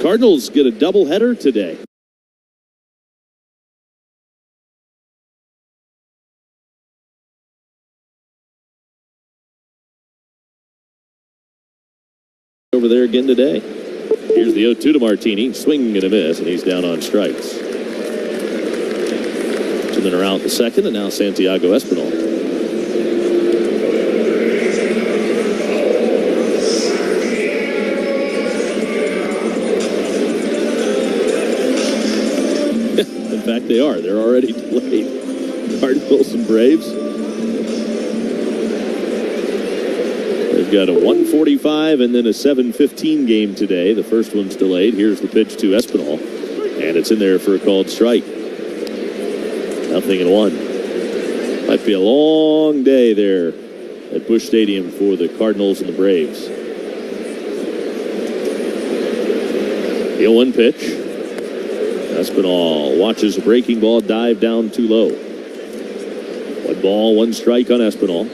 Cardinals get a doubleheader today. Over there again today. Here's the 0-2 to Martini. Swing and a miss, and he's down on strikes. And then around the second, and now Santiago Espinal. In fact, they are. They're already delayed. Cardinals and Braves. They've got a 1:45 and then a 7:15 game today. The first one's delayed. Here's the pitch to Espinal, and it's in there for a called strike. 0-1. Might be a long day there at Busch Stadium for the Cardinals and the Braves. The 0-1 pitch. Espinal watches a breaking ball dive down too low. 1 ball, 1 strike on Espinal.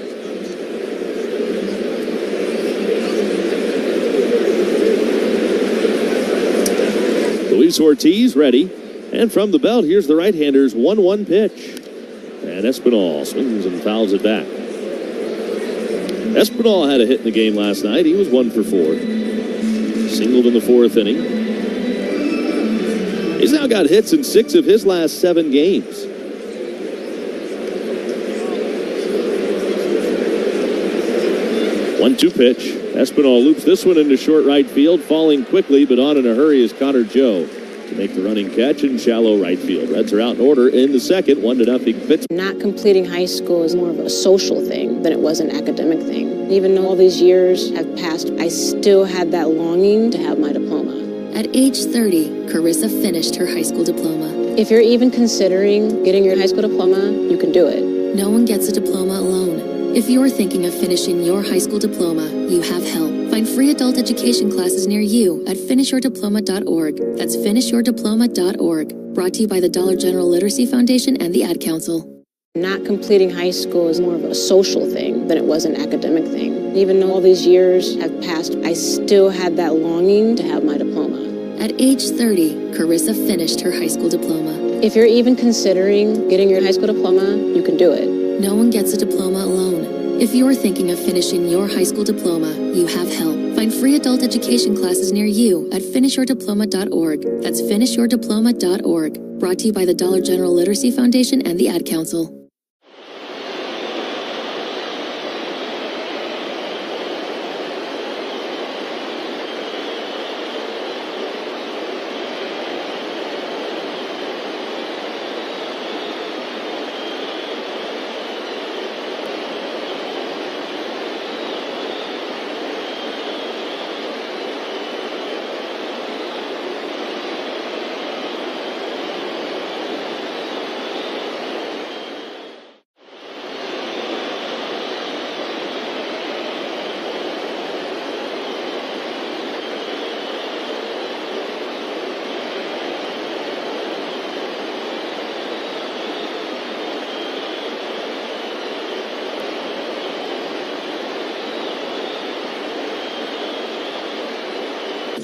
Luis Ortiz ready. And from the belt, here's the right-hander's 1-1 pitch. And Espinal swings and fouls it back. Espinal had a hit in the game last night. He was 1 for 4. Singled in the 4th inning. He's now got hits in 6 of his last 7 games. One-two pitch. Espinal loops this one into short right field, falling quickly, but on in a hurry is Connor Joe to make the running catch in shallow right field. Reds are out in order in the second, 1-0 Pittsburgh. Not completing high school is more of a social thing than it was an academic thing. Even though all these years have passed, I still had that longing to have my diploma. At age 30, Carissa finished her high school diploma. If you're even considering getting your high school diploma, you can do it. No one gets a diploma alone. If you're thinking of finishing your high school diploma, you have help. Find free adult education classes near you at finishyourdiploma.org. That's finishyourdiploma.org. Brought to you by the Dollar General Literacy Foundation and the Ad Council. Not completing high school is more of a social thing than it was an academic thing. Even though all these years have passed, I still had that longing to have my diploma. At age 30, Carissa finished her high school diploma. If you're even considering getting your high school diploma, you can do it. No one gets a diploma alone. If you're thinking of finishing your high school diploma, you have help. Find free adult education classes near you at finishyourdiploma.org. That's finishyourdiploma.org. Brought to you by the Dollar General Literacy Foundation and the Ad Council.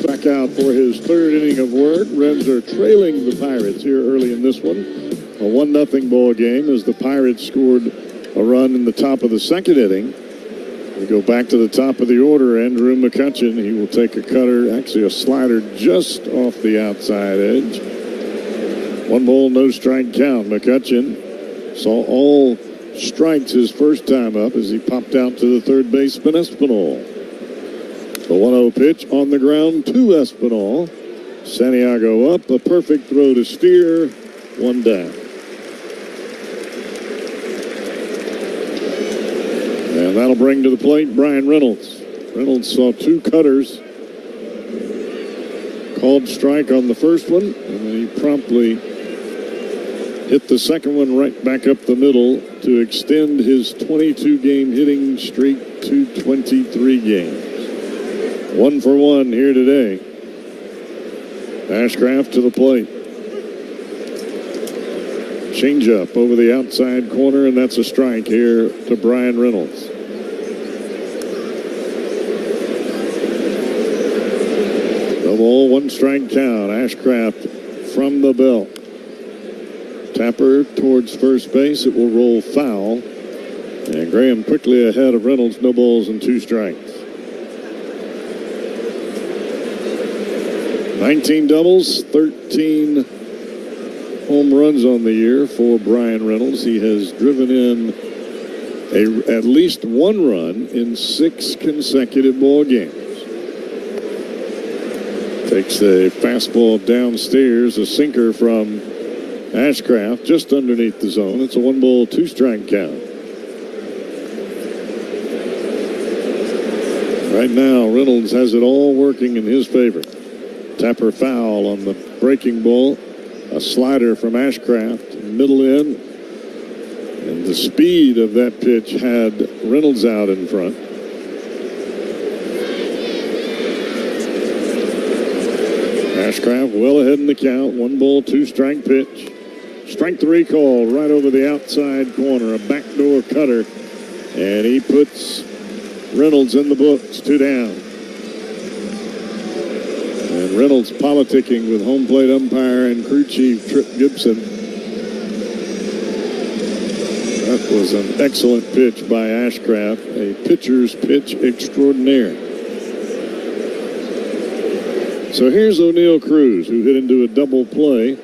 Back out for his 3rd inning of work. Reds are trailing the Pirates here early in this one. A 1-0 ball game as the Pirates scored a run in the top of the 2nd inning. We go back to the top of the order. Andrew McCutchen. He will take a cutter, actually a slider just off the outside edge. 1 ball, no strike count. McCutchen saw all strikes his first time up as he popped out to the third baseman Espinal. The 1-0 pitch on the ground to Espinal. Santiago up, a perfect throw to Steer. 1 down. And that'll bring to the plate Brian Reynolds. Reynolds saw 2 cutters. Called strike on the first one, and then he promptly hit the second one right back up the middle to extend his 22-game hitting streak to 23 games. 1 for 1 here today. Ashcraft to the plate. Changeup over the outside corner, and that's a strike here to Brian Reynolds. ball, 1 strike count. Ashcraft from the belt. Tapper towards first base. It will roll foul. And Graham quickly ahead of Reynolds. No balls and 2 strikes. 19 doubles, 13 home runs on the year for Brian Reynolds. He has driven in at least 1 run in 6 consecutive ball games. Takes the fastball downstairs, a sinker from Ashcraft just underneath the zone. It's a 1 ball, 2 strike count. Right now, Reynolds has it all working in his favor. Tapper foul on the breaking ball. A slider from Ashcraft, middle in. And the speed of that pitch had Reynolds out in front. Ashcraft well ahead in the count. 1 ball, 2 strike pitch. Strike 3 call right over the outside corner. A backdoor cutter. And he puts Reynolds in the books. 2 down. And Reynolds politicking with home plate umpire and crew chief Trip Gibson. That was an excellent pitch by Ashcraft, a pitcher's pitch extraordinaire. So here's O'Neill Cruz, who hit into a double play,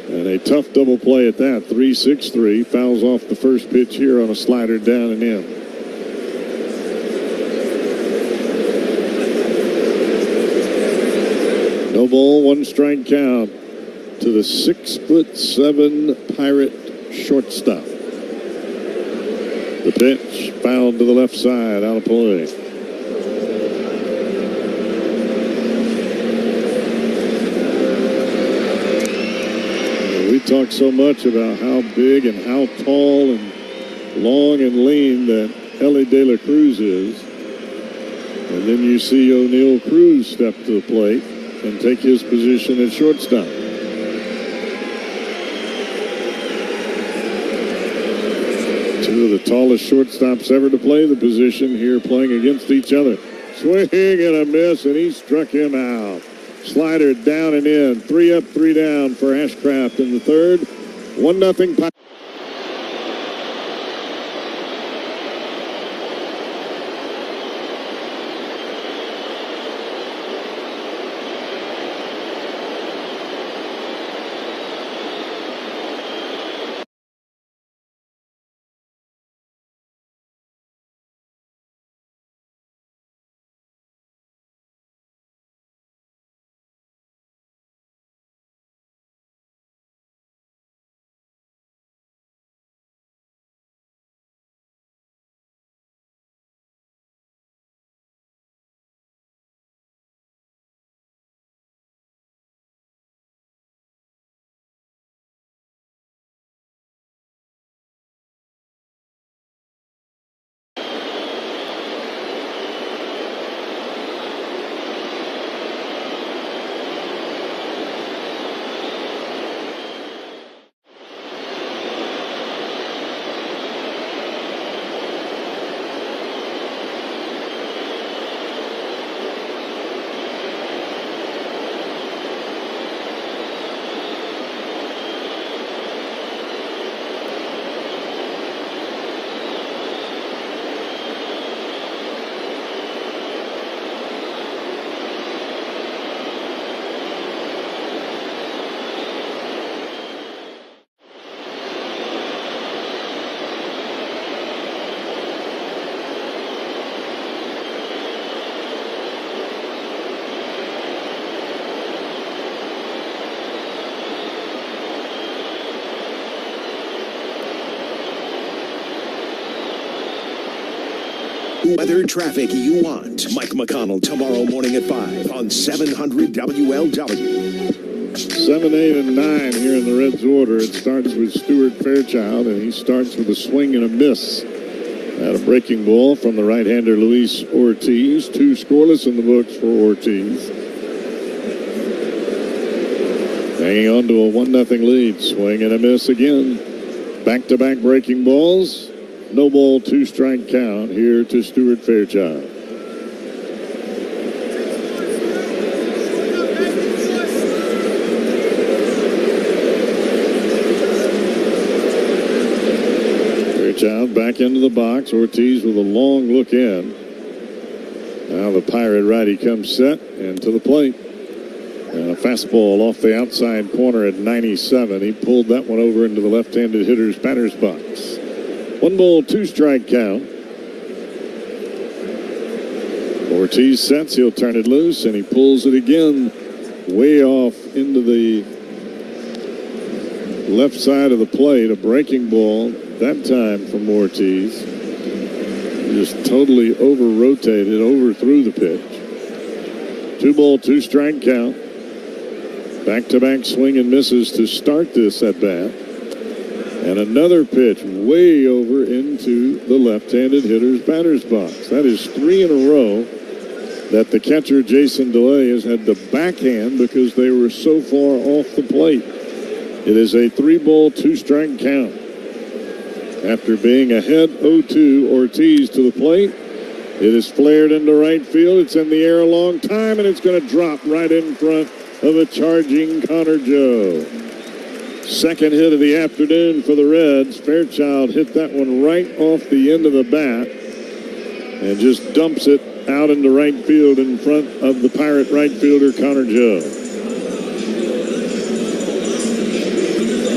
and a tough double play at that. 3-6-3, fouls off the first pitch here on a slider down and in. No ball, 1 strike count to the 6'7" Pirate shortstop. The pitch fouled to the left side, out of play. We talk so much about how big and how tall and long and lean that Ellie De La Cruz is. And then you see O'Neill Cruz step to the plate and take his position at shortstop. Two of the tallest shortstops ever to play the position here playing against each other. Swing and a miss, and he struck him out. Slider down and in. 3 up, 3 down for Ashcraft in the third. 1-0 Pirates. Weather traffic you want. Mike McConnell tomorrow morning at 5 on 700 WLW. 7, 8, and 9 here in the Reds order. It starts with Stuart Fairchild, and he starts with a swing and a miss at a breaking ball from the right-hander Luis Ortiz. 2 scoreless in the books for Ortiz. Hanging on to a 1-0 lead. Swing and a miss again. Back-to-back breaking balls. No ball, 2 strike count here to Stuart Fairchild. back into the box. Ortiz with a long look in. Now the Pirate righty comes set and to the plate. And a fastball off the outside corner at 97. He pulled that one over into the left-handed hitter's batter's box. 1 ball, 2 strike count. Ortiz sets, he'll turn it loose, and he pulls it again way off into the left side of the plate. A breaking ball that time from Ortiz. Just totally over-rotated, overthrew the pitch. 2 ball, 2 strike count. Back-to-back swing and misses to start this at-bat. And another pitch way over into the left-handed hitter's batter's box. That is 3 in a row that the catcher, Jason DeLay, has had to backhand because they were so far off the plate. It is a 3 ball, 2 strike count. After being ahead 0-2, Ortiz to the plate. It is flared into right field. It's in the air a long time, and it's going to drop right in front of a charging Connor Joe. Second hit of the afternoon for the Reds. Fairchild hit that one right off the end of the bat and just dumps it out into right field in front of the Pirate right fielder, Connor Joe.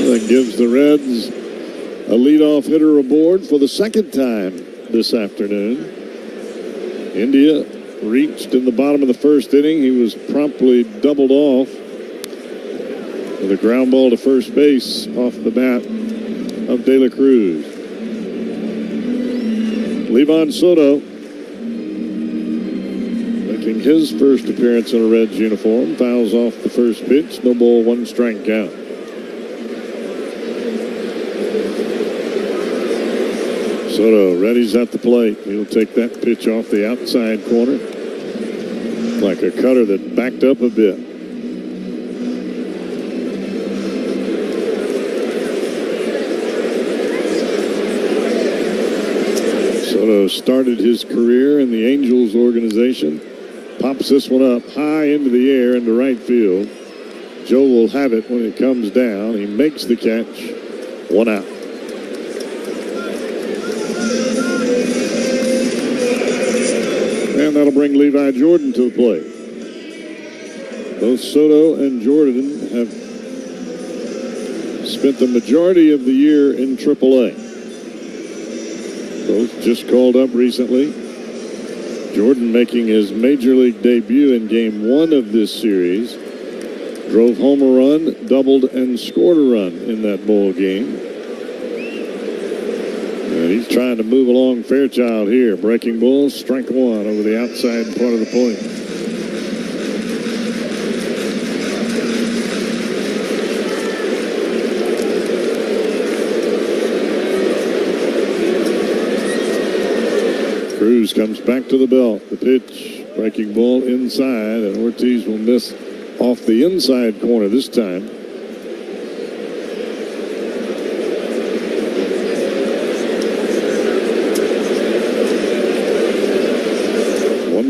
That gives the Reds a leadoff hitter aboard for the second time this afternoon. India reached in the bottom of the first inning. He was promptly doubled off with a ground ball to first base off the bat of De La Cruz. Levon Soto making his first appearance in a Reds uniform. Fouls off the first pitch. No ball, 1 strike count. Soto ready's at the plate. He'll take that pitch off the outside corner. Like a cutter that backed up a bit. Soto started his career in the Angels organization. Pops this one up high into the air into right field. Joe will have it when it comes down. He makes the catch. 1 out. And that'll bring Levi Jordan to the plate. Both Soto and Jordan have spent the majority of the year in AAA. Both just called up recently. Jordan making his major league debut in game 1 of this series. Drove home a run, doubled, and scored a run in that ball game. And he's trying to move along Fairchild here. Breaking ball, strike 1 over the outside part of the plate. Cruz comes back to the belt. The pitch, breaking ball inside, and Ortiz will miss off the inside corner this time.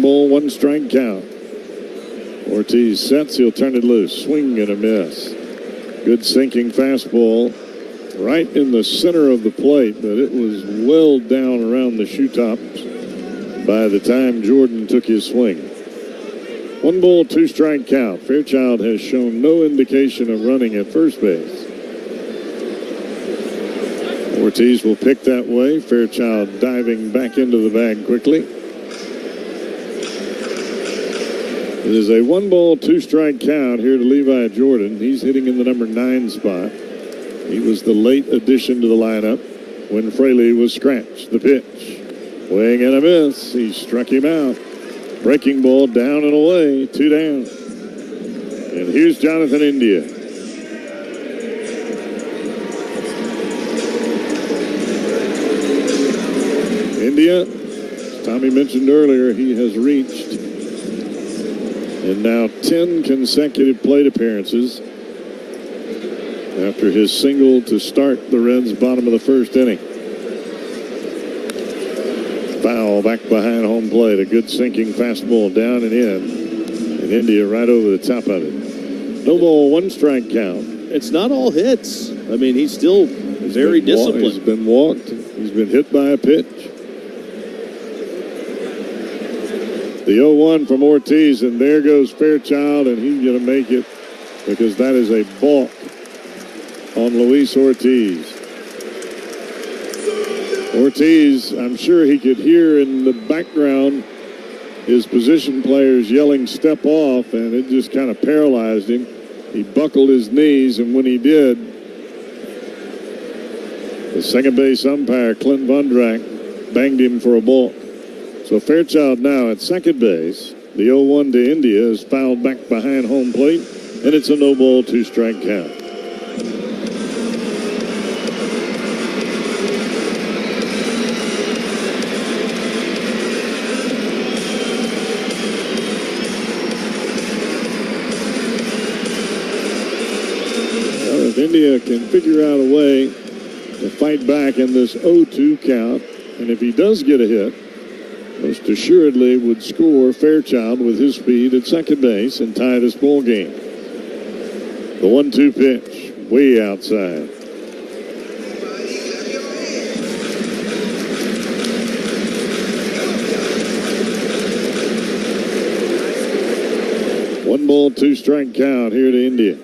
Ball, 1 strike count. Ortiz sets, he'll turn it loose. Swing and a miss. Good sinking fastball right in the center of the plate, but it was well down around the shoe tops by the time Jordan took his swing. 1 ball, 2 strike count. Fairchild has shown no indication of running at first base. Ortiz will pick that way. Fairchild diving back into the bag quickly. It is a 1 ball, 2 strike count here to Levi Jordan. He's hitting in the number 9 spot. He was the late addition to the lineup when Fraley was scratched. The pitch. Swing and a miss. He struck him out. Breaking ball down and away. 2 down. And here's Jonathan India. India, as Tommy mentioned earlier, he has reached and now 10 consecutive plate appearances after his single to start the Reds' bottom of the first inning. Foul back behind home plate. A good sinking fastball down and in. And India right over the top of it. No ball, 1 strike count. It's not all hits. I mean, he's still very disciplined. He's been walked. He's He's been hit by a pitch. The 0-1 from Ortiz, and there goes Fairchild, and he's going to make it because that is a balk on Luis Ortiz. Ortiz, I'm sure he could hear in the background his position players yelling step off, and it just kind of paralyzed him. He buckled his knees, and when he did, the second base umpire, Clint Vondrack, banged him for a balk. So Fairchild now at second base. The 0-1 to India is fouled back behind home plate, and it's a no-ball, 2-strike count. Well, if India can figure out a way to fight back in this 0-2 count, and if he does get a hit, most assuredly would score Fairchild with his speed at second base and tie this ball game. The 1-2 pitch, way outside. One ball, 2-strike count here to India.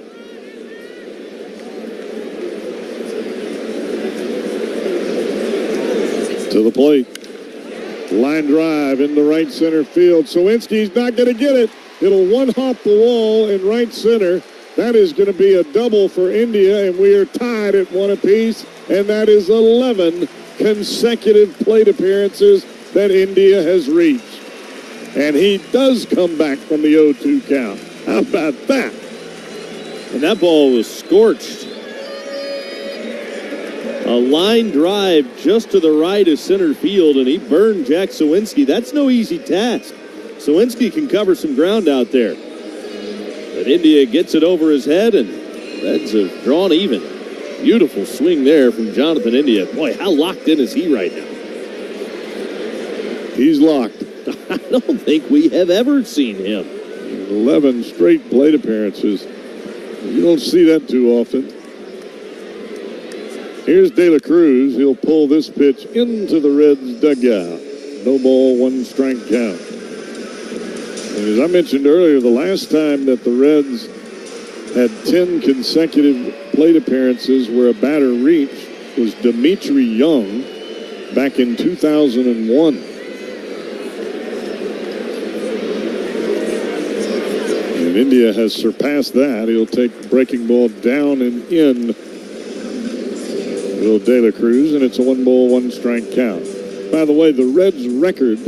To the plate. Line drive into right center field. Sawinski's not going to get it. It'll one-hop the wall in right center. That is going to be a double for India, and we are tied at 1 apiece. And that is 11 consecutive plate appearances that India has reached. And he does come back from the 0-2 count. How about that? And that ball was scorched. A line drive just to the right of center field, and he burned Jack Sawinski. That's no easy task. Sawinski can cover some ground out there. But India gets it over his head, and Reds have drawn even. Beautiful swing there from Jonathan India. Boy, how locked in is he right now? He's locked. I don't think we have ever seen him. 11 straight plate appearances. You don't see that too often. Here's De La Cruz. He'll pull this pitch into the Reds dugout. No ball, 1-strike count. And as I mentioned earlier, the last time that the Reds had 10 consecutive plate appearances where a batter reached was Dmitri Young back in 2001. And India has surpassed that. He'll take breaking ball down and in. Little De La Cruz, and it's a 1-ball, 1-strike count. By the way, the Reds' record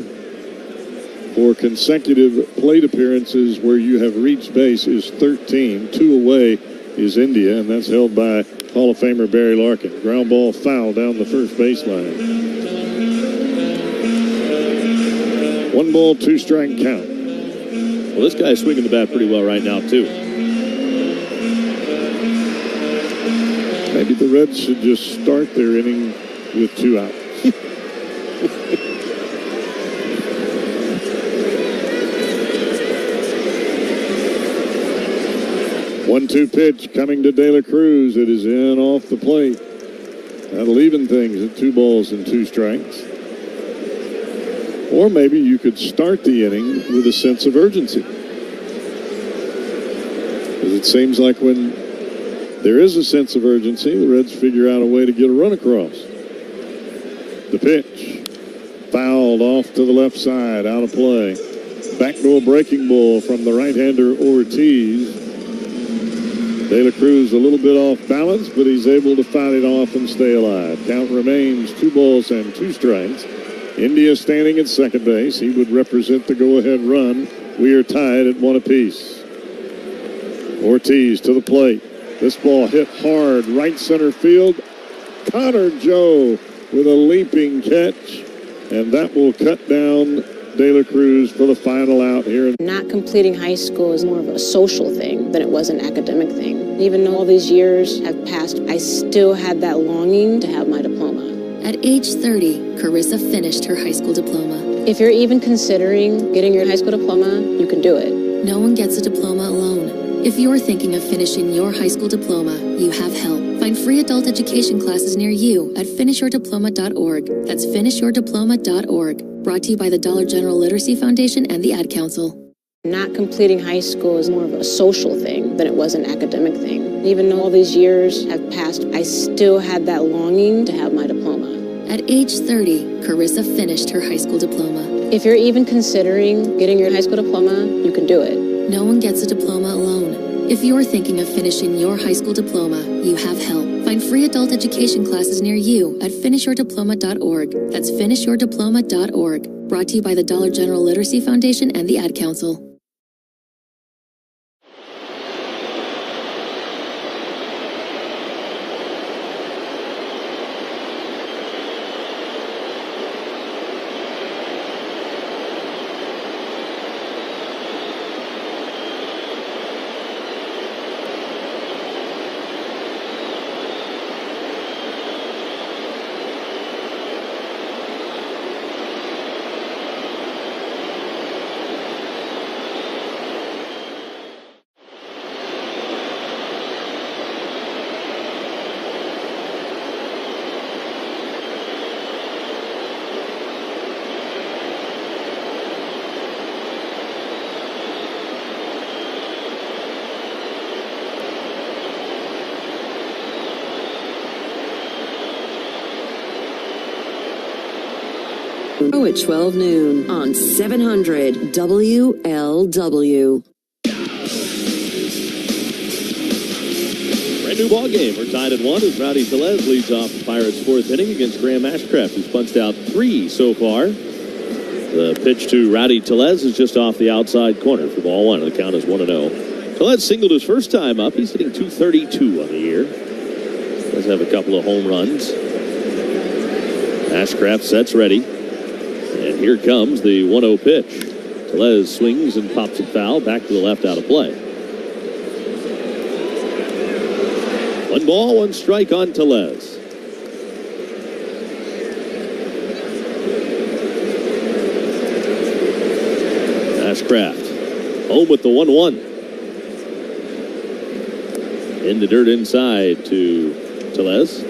for consecutive plate appearances where you have reached base is 13. 2 away is India, and that's held by Hall of Famer Barry Larkin. Ground ball foul down the first baseline. 1-ball, 2-strike count. Well, this guy's swinging the bat pretty well right now, too. Maybe the Reds should just start their inning with 2 outs. One-two pitch coming to De La Cruz. It is in off the plate. That'll even things at 2 balls and 2 strikes. Or maybe you could start the inning with a sense of urgency. Because it seems like when there is a sense of urgency, the Reds figure out a way to get a run across. The pitch. Fouled off to the left side, out of play. Backdoor breaking ball from the right-hander Ortiz. De La Cruz a little bit off balance, but he's able to fight it off and stay alive. Count remains 2 balls and 2 strikes. India standing at second base. He would represent the go-ahead run. We are tied at 1 apiece. Ortiz to the plate. This ball hit hard right center field. Connor Joe with a leaping catch, and that will cut down De La Cruz for the final out here. Not completing high school is more of a social thing than it was an academic thing. Even though all these years have passed, I still had that longing to have my diploma. At age 30, Carissa finished her high school diploma. If you're even considering getting your high school diploma, you can do it. No one gets a diploma alone. If you're thinking of finishing your high school diploma, you have help. Find free adult education classes near you at finishyourdiploma.org. That's finishyourdiploma.org. Brought to you by the Dollar General Literacy Foundation and the Ad Council. Not completing high school is more of a social thing than it was an academic thing. Even though all these years have passed, I still had that longing to have my diploma. At age 30, Carissa finished her high school diploma. If you're even considering getting your high school diploma, you can do it. No one gets a diploma alone. If you're thinking of finishing your high school diploma, you have help. Find free adult education classes near you at finishyourdiploma.org. That's finishyourdiploma.org. Brought to you by the Dollar General Literacy Foundation and the Ad Council. At 12 noon on 700 WLW. Brand new ball game. We're tied at 1 as Rowdy Tellez leads off the Pirates' 4th inning against Graham Ashcraft, who's punched out 3 so far. The pitch to Rowdy Tellez is just off the outside corner for ball 1. The count is 1-0. Tellez singled his first time up. He's hitting .232 on the year. Does have a couple of home runs. Ashcraft sets ready. And here comes the 1-0 pitch. Tellez swings and pops it foul. Back to the left, out of play. 1 ball, 1 strike on Tellez. Ashcraft home with the 1-1. In the dirt inside to Tellez.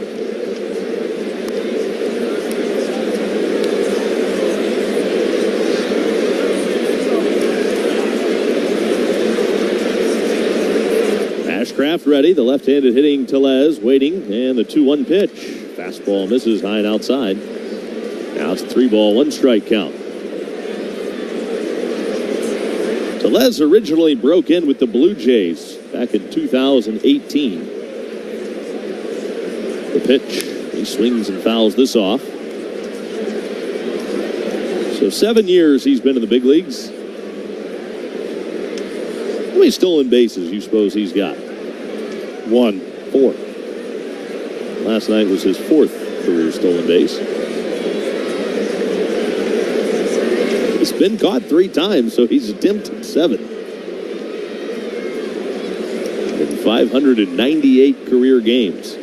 Ashcraft ready. The left-handed hitting Tellez waiting, and the 2-1 pitch. Fastball misses high and outside. Now it's a 3 ball, 1 strike count. Tellez originally broke in with the Blue Jays back in 2018. The pitch, he swings and fouls this off. So 7 years he's been in the big leagues. How many stolen bases you suppose he's got? 1. 4. Last night was his 4th career stolen base. He's been caught 3 times, so he's attempted 7. In 598 career games.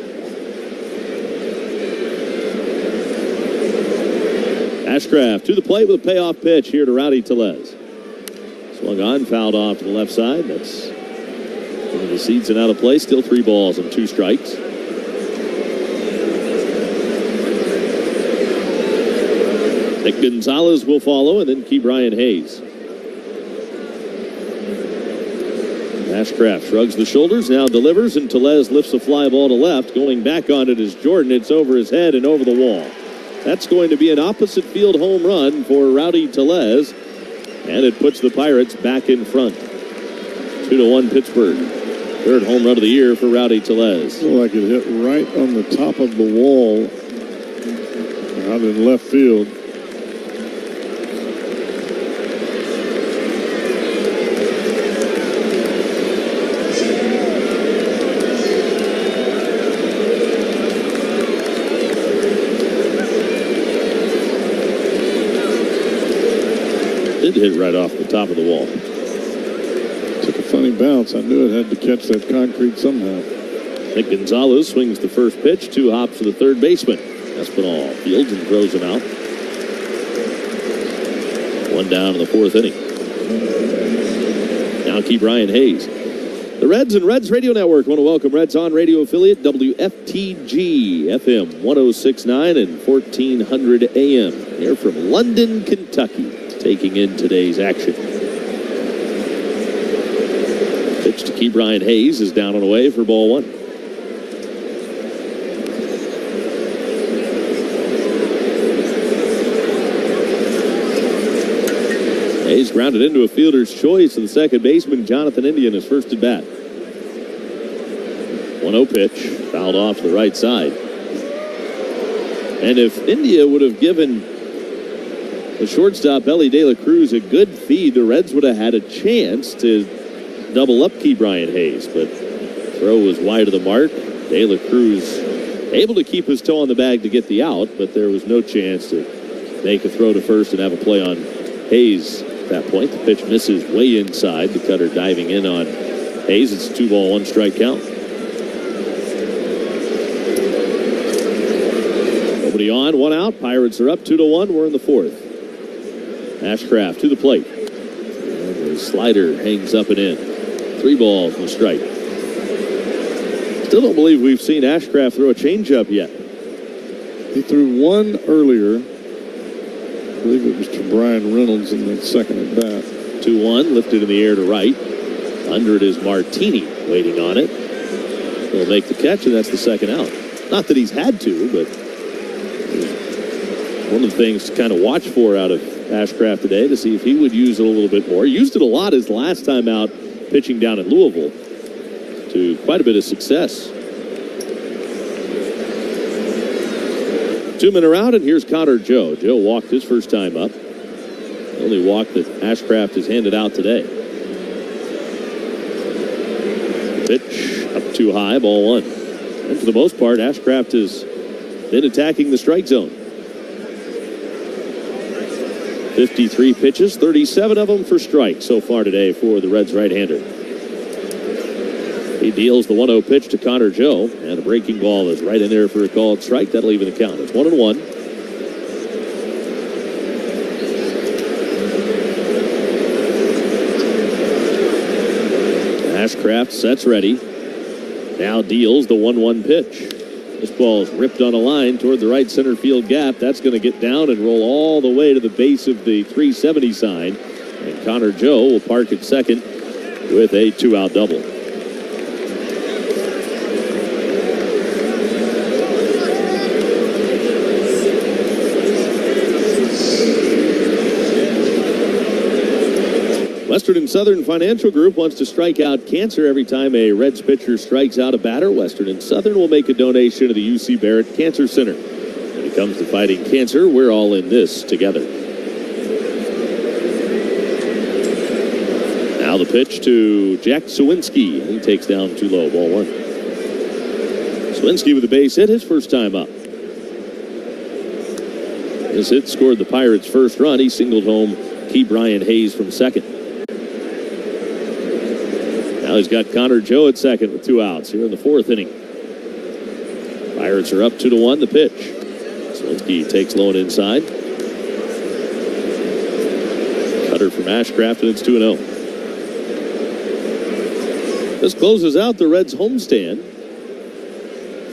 Ashcraft to the plate with a payoff pitch here to Rowdy Tellez. Swung on, fouled off to the left side. That's into the seats and out of play. Still 3 balls and 2 strikes. Nick Gonzalez will follow, and then Ke'Bryan Hayes. Ashcraft shrugs the shoulders, now delivers, and Tellez lifts a fly ball to left. Going back on it is Jordan. It's over his head and over the wall. That's going to be an opposite field home run for Rowdy Tellez, and it puts the Pirates back in front. 2-1 Pittsburgh. 3rd home run of the year for Rowdy Tellez. Looked like it hit right on the top of the wall out in left field. Did hit right off the top of the wall. Took a funny bounce. I knew it had to catch that concrete somehow. Nick Gonzalez swings the first pitch. 2 hops to the third baseman. Espinal fields and throws him out. 1 down in the 4th inning. Now Ke'Bryan Hayes. The Reds and Reds Radio Network want to welcome Reds on radio affiliate WFTG FM 106.9 and 1400 AM. Here from London, Kentucky, taking in today's action. Pitch to Key Brian Hayes is down and away for ball one. Hayes grounded into a fielder's choice, and the second baseman, Jonathan India, in his first at bat. 1-0 pitch, fouled off to the right side. And if India would have given the shortstop, Ellie De La Cruz, a good feed, the Reds would have had a chance to double up Key Brian Hayes, but throw was wide of the mark. De La Cruz able to keep his toe on the bag to get the out, but there was no chance to make a throw to first and have a play on Hayes. At that point, the pitch misses way inside. The cutter diving in on Hayes. It's a 2-ball, 1-strike count. Nobody on, 1 out. Pirates are up 2-1. We're in the fourth. Ashcraft to the plate. And the slider hangs up and in. 3 balls and a strike. Still don't believe we've seen Ashcraft throw a changeup yet. He threw one earlier. I believe it was to Brian Reynolds in the second at bat. 2-1, lifted in the air to right. Under it is Martini waiting on it. He'll make the catch, and that's the second out. Not that he's had to, but one of the things to kind of watch for out of Ashcraft today to see if he would use it a little bit more. He used it a lot his last time out pitching down in Louisville to quite a bit of success. 2 men are out, and here's Connor Joe. Joe walked his first time up. The only walk that Ashcraft has handed out today. Pitch up too high, ball 1. And for the most part, Ashcraft has been attacking the strike zone. 53 pitches, 37 of them for strikes so far today for the Reds right-hander. He deals the 1-0 pitch to Connor Joe, and a breaking ball is right in there for a called strike. That'll even the count. It's 1-1. Ashcraft sets ready. Now deals the 1-1 pitch. This ball is ripped on a line toward the right center field gap. That's going to get down and roll all the way to the base of the 370 sign. And Connor Joe will park at second with a 2-out double. Western and Southern Financial Group wants to strike out cancer every time a Reds pitcher strikes out a batter. Western and Southern will make a donation to the UC Barrett Cancer Center. When it comes to fighting cancer, we're all in this together. Now the pitch to Jack Sawinski. He takes down too low, ball 1. Sawinski with a base hit, his first time up. This hit scored the Pirates' first run. He singled home Key Brian Hayes from second. Now he's got Connor Joe at second with 2 outs here in the 4th inning. Pirates are up 2-1. The pitch. Sawinski takes low and inside. Cutter from Ashcraft, and it's 2-0. This closes out the Reds homestand.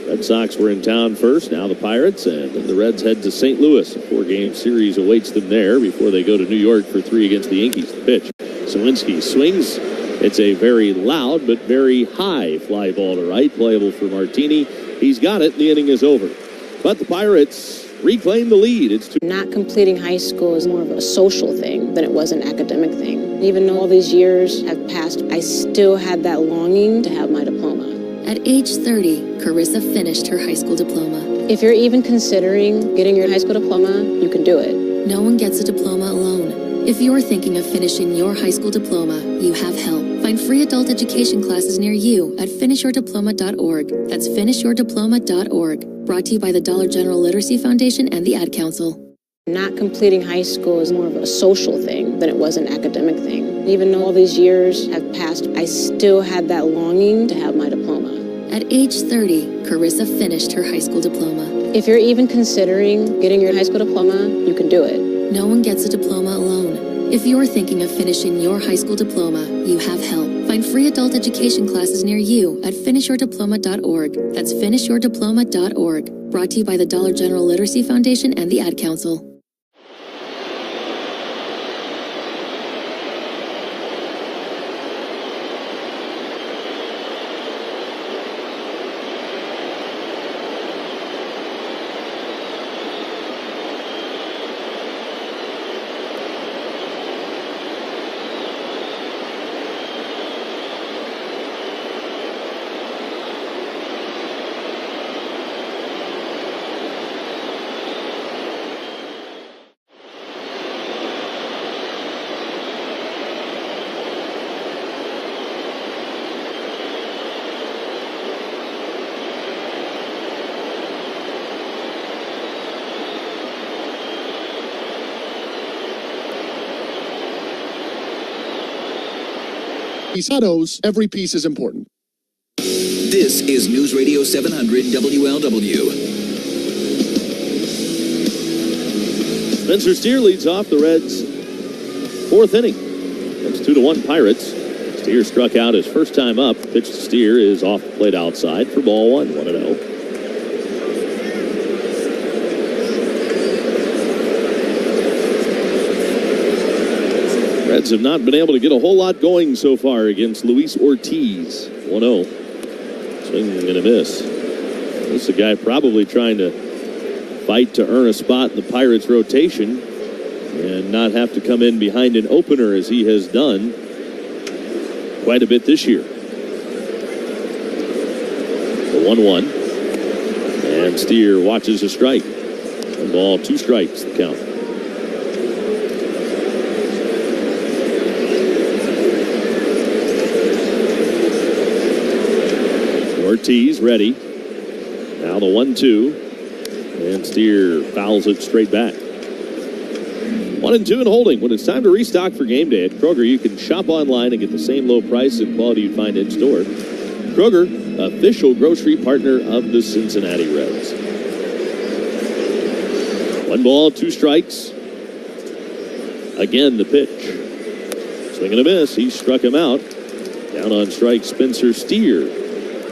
Red Sox were in town first, now the Pirates, and then the Reds head to St. Louis. A 4-game series awaits them there before they go to New York for 3 against the Yankees. The pitch. Sawinski swings. It's a very loud but very high fly ball to right, playable for Martini. He's got it, and the inning is over. But the Pirates reclaim the lead. It's Not completing high school is more of a social thing than it was an academic thing. Even though all these years have passed, I still had that longing to have my diploma. At age 30, Carissa finished her high school diploma. If you're even considering getting your high school diploma, you can do it. No one gets a diploma alone. If you're thinking of finishing your high school diploma, you have help. Find free adult education classes near you at finishyourdiploma.org. That's finishyourdiploma.org. Brought to you by the Dollar General Literacy Foundation and the Ad Council. Not completing high school is more of a social thing than it was an academic thing. Even though all these years have passed, I still had that longing to have my diploma. At age 30, Carissa finished her high school diploma. If you're even considering getting your high school diploma, you can do it. No one gets a diploma alone. If you're thinking of finishing your high school diploma, you have help. Find free adult education classes near you at finishyourdiploma.org. That's finishyourdiploma.org. Brought to you by the Dollar General Literacy Foundation and the Ad Council. Autos, every piece is important. This is News Radio 700 WLW. Spencer Steer leads off the Reds' fourth inning. It's 2-1 Pirates. Steer struck out his first time up. Pitch to Steer is off the plate outside for ball one, 1-0. Reds have not been able to get a whole lot going so far against Luis Ortiz. 1-0. Swing and a miss. This is a guy probably trying to fight to earn a spot in the Pirates rotation and not have to come in behind an opener as he has done quite a bit this year. The 1-1. And Steer watches a strike. 1 ball, 2 strikes, the count. Ortiz ready. Now the 1-2. And Steer fouls it straight back. 1-2 and holding. When it's time to restock for game day at Kroger, you can shop online and get the same low price and quality you'd find in store. Kroger, official grocery partner of the Cincinnati Reds. 1 ball, 2 strikes. Again, the pitch. Swing and a miss. He struck him out. Down on strike, Spencer Steer.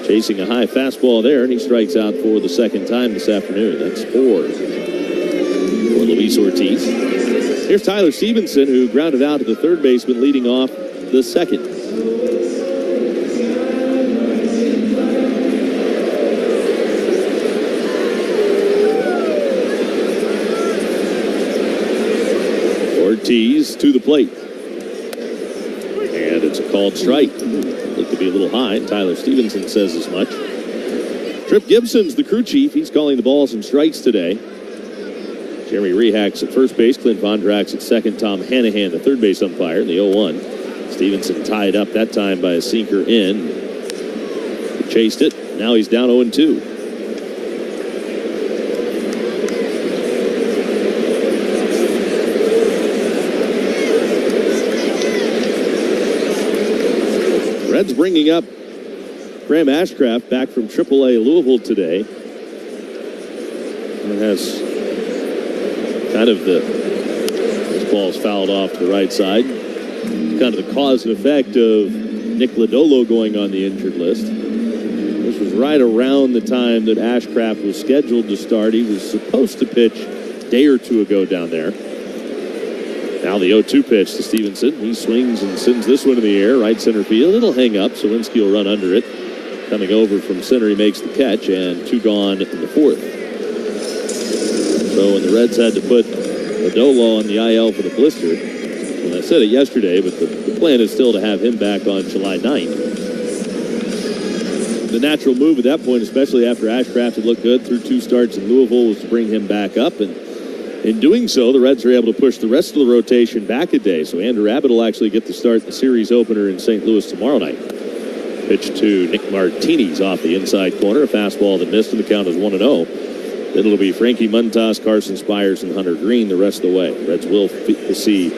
Chasing a high fastball there, and he strikes out for the second time this afternoon. That's 4 for Luis Ortiz. Here's Tyler Stevenson, who grounded out to the third baseman, leading off the second. Ortiz to the plate. And it's a called strike. Looked to be a little high. Tyler Stevenson says as much. Trip Gibson's the crew chief. He's calling the balls and strikes today. Jeremy Rehack's at first base. Clint Vondrack's at second. Tom Hanahan, the third base umpire, in the 0-1. Stevenson tied up that time by a sinker in. He chased it. Now he's down 0-2. Reds bringing up Graham Ashcraft back from AAA Louisville today. And has kind of this ball's fouled off to the right side. Kind of the cause and effect of Nick Lodolo going on the injured list. This was right around the time that Ashcraft was scheduled to start. He was supposed to pitch a day or two ago down there. Now the 0-2 pitch to Stevenson. He swings and sends this one in the air, right center field. It'll hang up. Sawinski will run under it. Coming over from center, he makes the catch, and 2 gone in the 4th. So when the Reds had to put Lodolo on the IL for the blister, and I said it yesterday, but the plan is still to have him back on July 9th. The natural move at that point, especially after Ashcraft had looked good through 2 starts in Louisville, was to bring him back up, and in doing so, the Reds are able to push the rest of the rotation back a day. So Andrew Abbott will actually get to start the series opener in St. Louis tomorrow night. Pitch to Nick Martinez off the inside corner. A fastball that missed, and the count is 1-0. Then it'll be Frankie Montas, Carson Spires, and Hunter Green the rest of the way. Reds will see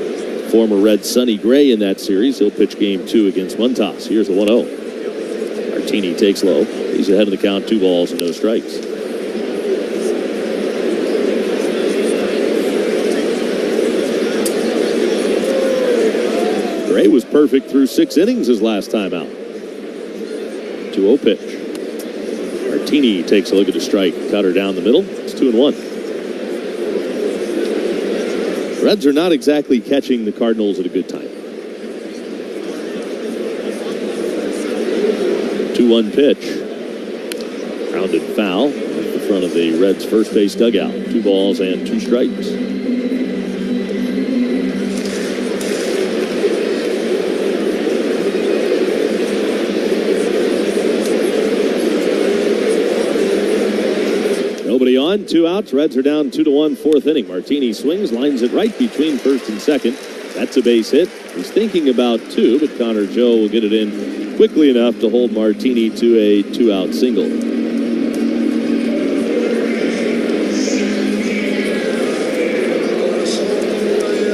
former Red Sonny Gray in that series. He'll pitch game 2 against Montas. Here's the 1-0. Martinez takes low. He's ahead of the count, 2 balls and no strikes. Gray was perfect through 6 innings his last time out. 2-0 pitch. Martini takes a look at the strike. Cutter down the middle. It's 2-1. Reds are not exactly catching the Cardinals at a good time. 2-1 pitch. Grounded foul in front of the Reds' first base dugout. 2 balls and 2 strikes. Nobody on, 2 outs. Reds are down 2-1, 4th inning. Martini swings, lines it right between first and second. That's a base hit. He's thinking about 2, but Connor Joe will get it in quickly enough to hold Martini to a 2-out single.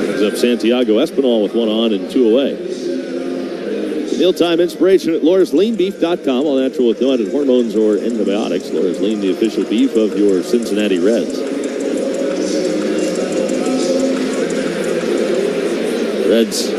Brings up Santiago Espinal with 1 on and 2 away. Mealtime inspiration at LaurasLeanBeef.com. All natural with no added hormones or antibiotics. Laura's Lean, the official beef of your Cincinnati Reds. Reds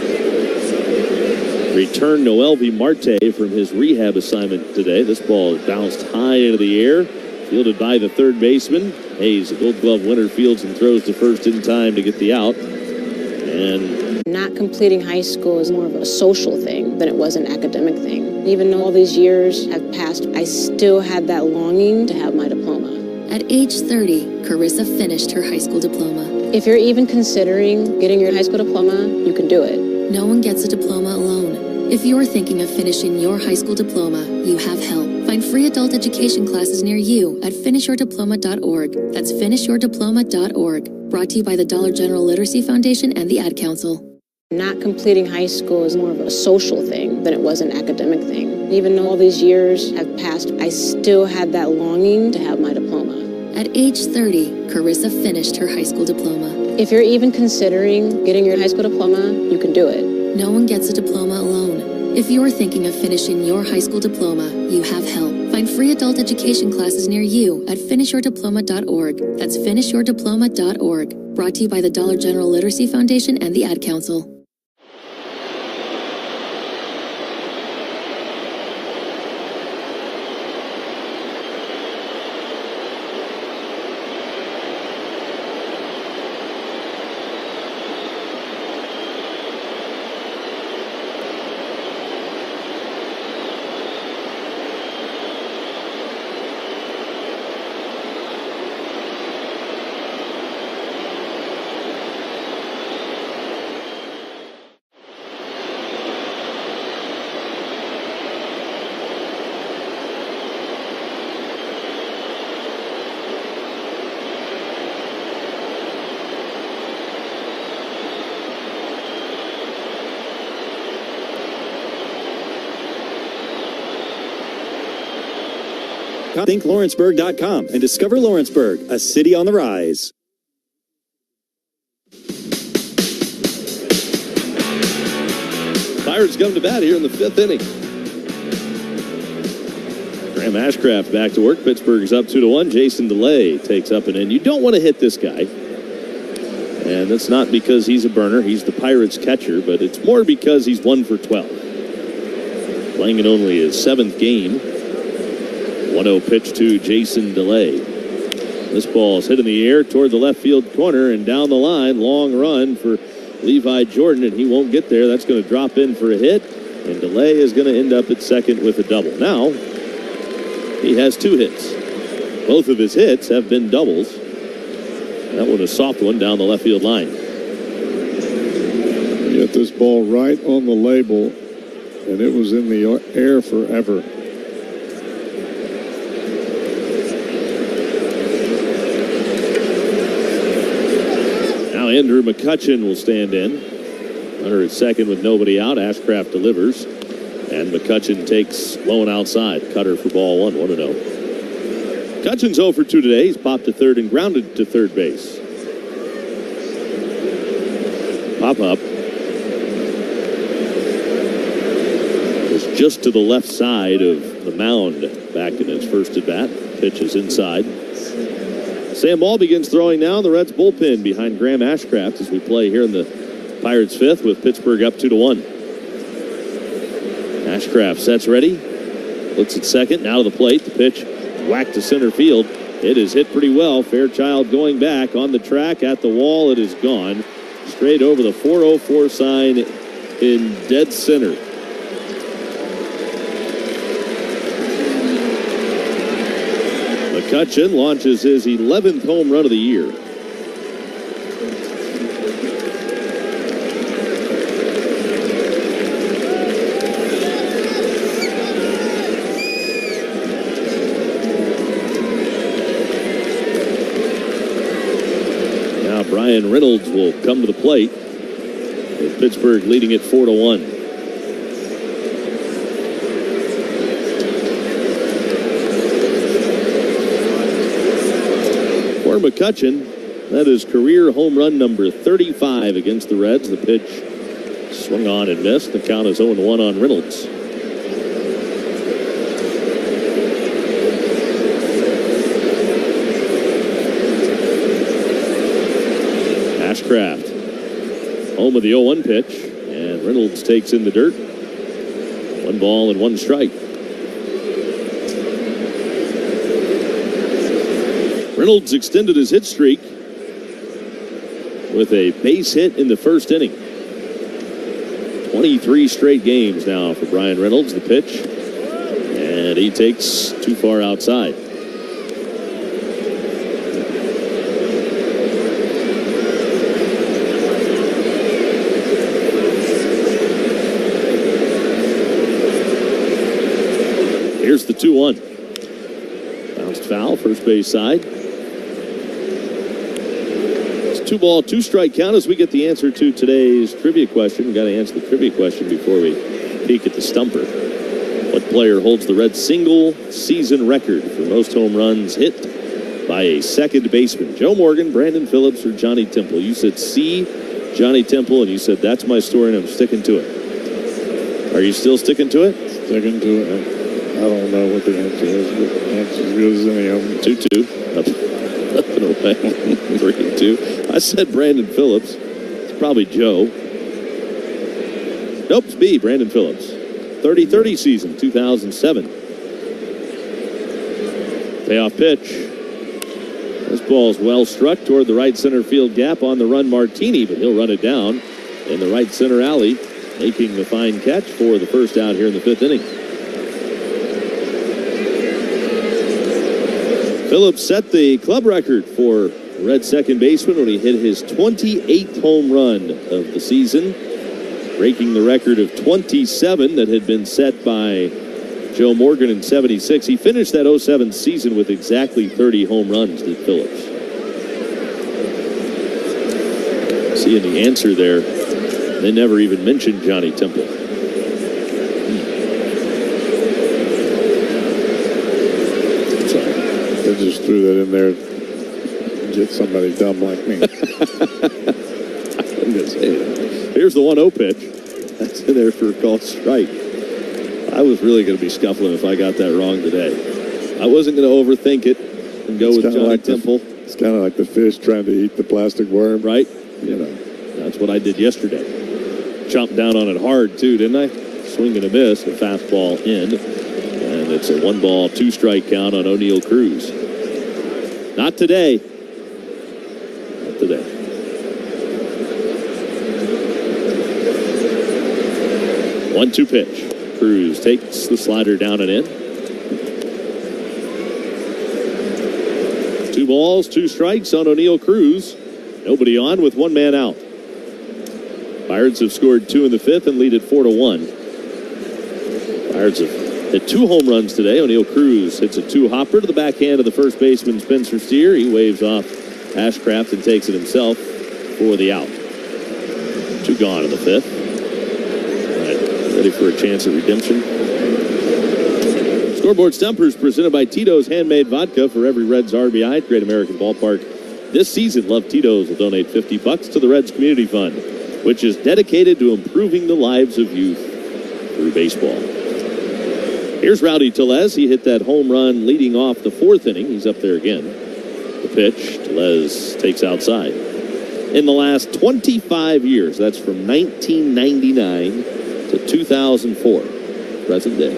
return Noelvi Marte from his rehab assignment today. This ball bounced high into the air, fielded by the third baseman. Hayes, a Gold Glove winner, fields and throws to first in time to get the out. And not completing high school is more of a social thing than it was an academic thing. Even though all these years have passed, I still had that longing to have my diploma. At age 30, Carissa finished her high school diploma. If you're even considering getting your high school diploma, you can do it. No one gets a diploma alone. If you're thinking of finishing your high school diploma, you have help. Find free adult education classes near you at finishyourdiploma.org. That's finishyourdiploma.org. Brought to you by the Dollar General Literacy Foundation and the Ad Council. Not completing high school is more of a social thing than it was an academic thing. Even though all these years have passed, I still had that longing to have my diploma. At age 30, Carissa finished her high school diploma. If you're even considering getting your high school diploma, you can do it. No one gets a diploma alone. If you're thinking of finishing your high school diploma, you have help. Find free adult education classes near you at finishyourdiploma.org. That's finishyourdiploma.org. Brought to you by the Dollar General Literacy Foundation and the Ad Council. ThinkLawrenceburg.com and discover Lawrenceburg, a city on the rise. Pirates come to bat here in the 5th inning. Graham Ashcraft back to work. Pittsburgh is up 2-1. Jason DeLay takes up and in. You don't want to hit this guy. And that's not because he's a burner. He's the Pirates catcher, but it's more because he's 1 for 12. Playing in only his 7th game. 1-0 pitch to Jason DeLay. This ball is hit in the air toward the left field corner and down the line. Long run for Levi Jordan, and he won't get there. That's going to drop in for a hit, and DeLay is going to end up at second with a double. Now, he has 2 hits. Both of his hits have been doubles. That one a soft one down the left field line. Get this ball right on the label, and it was in the air forever. Andrew McCutchen will stand in. Runner at second with nobody out. Ashcraft delivers. And McCutchen takes low and outside. Cutter for ball 1, 1-0. McCutchen's 0 for 2 today. He's popped to third and grounded to third base. Pop up. Was just to the left side of the mound back in his first at bat. Pitch is inside. Sam Ball begins throwing now. The Reds bullpen behind Graham Ashcraft as we play here in the Pirates 5th with Pittsburgh up 2-1. Ashcraft sets ready. Looks at second. Now to the plate. The pitch whacked to center field. It is hit pretty well. Fairchild going back on the track at the wall. It is gone. Straight over the 404 sign in dead center. McCutchen launches his 11th home run of the year. Brian Reynolds will come to the plate, with Pittsburgh leading it 4-1. For McCutchen, that is career home run number 35 against the Reds. The pitch swung on and missed. The count is 0-1 on Reynolds. Ashcraft, home of the 0-1 pitch, and Reynolds takes in the dirt. 1 ball and 1 strike. Reynolds extended his hit streak with a base hit in the first inning. 23 straight games now for Brian Reynolds. The pitch, and he takes too far outside. Here's the 2-1. Bounced foul, first base side. It's 2 ball, 2 strike count as we get the answer to today's trivia question. We've got to answer the trivia question before we peek at the stumper. What player holds the Reds' single season record for most home runs hit by a second baseman? Joe Morgan, Brandon Phillips, or Johnny Temple? You said C, Johnny Temple, and you said that's my story and I'm sticking to it. Are you still sticking to it? Sticking to it. I don't know what the answer is, but the answer is as good as any of them. 2-2. Up and away. 3-2. I said Brandon Phillips. It's probably Joe. Nope, it's B, Brandon Phillips. 30-30 season, 2007. Payoff pitch. This ball is well struck toward the right center field gap on the run Martini, but he'll run it down in the right center alley, making the fine catch for the first out here in the 5th inning. Phillips set the club record for Red second baseman when he hit his 28th home run of the season, breaking the record of 27 that had been set by Joe Morgan in '76. He finished that '07 season with exactly 30 home runs, did Phillips. Seeing the answer there, they never even mentioned Johnny Temple. They just threw that in there to get somebody dumb like me. I'm gonna say it. Here's the 1-0 pitch. That's in there for a called strike. I was really going to be scuffling if I got that wrong today. I wasn't going to overthink it and go with Johnny Temple. It's kind of like the fish trying to eat the plastic worm. Right? You know, that's what I did yesterday. Chomped down on it hard, too, didn't I? Swing and a miss, a fastball in. And it's a 1 ball, 2 strike count on O'Neill Cruz. Not today. Not today. One-two pitch. Cruz takes the slider down and in. 2 balls, 2 strikes on O'Neill Cruz. Nobody on with 1 man out. Pirates have scored 2 in the 5th and lead at 4-1. Pirates have hit 2 home runs today. O'Neill Cruz hits a 2-hopper to the backhand of the first baseman Spencer Steer. He waves off Ashcraft and takes it himself for the out. 2 gone in the 5th. All right, ready for a chance at redemption. Scoreboard Stumpers presented by Tito's Handmade Vodka. For every Reds RBI at Great American Ballpark this season, Love Tito's will donate $50 to the Reds Community Fund, which is dedicated to improving the lives of youth through baseball. Here's Rowdy Tellez. He hit that home run leading off the 4th inning. He's up there again. The pitch, Tellez takes outside. In the last 25 years, that's from 1999 to 2004, present day.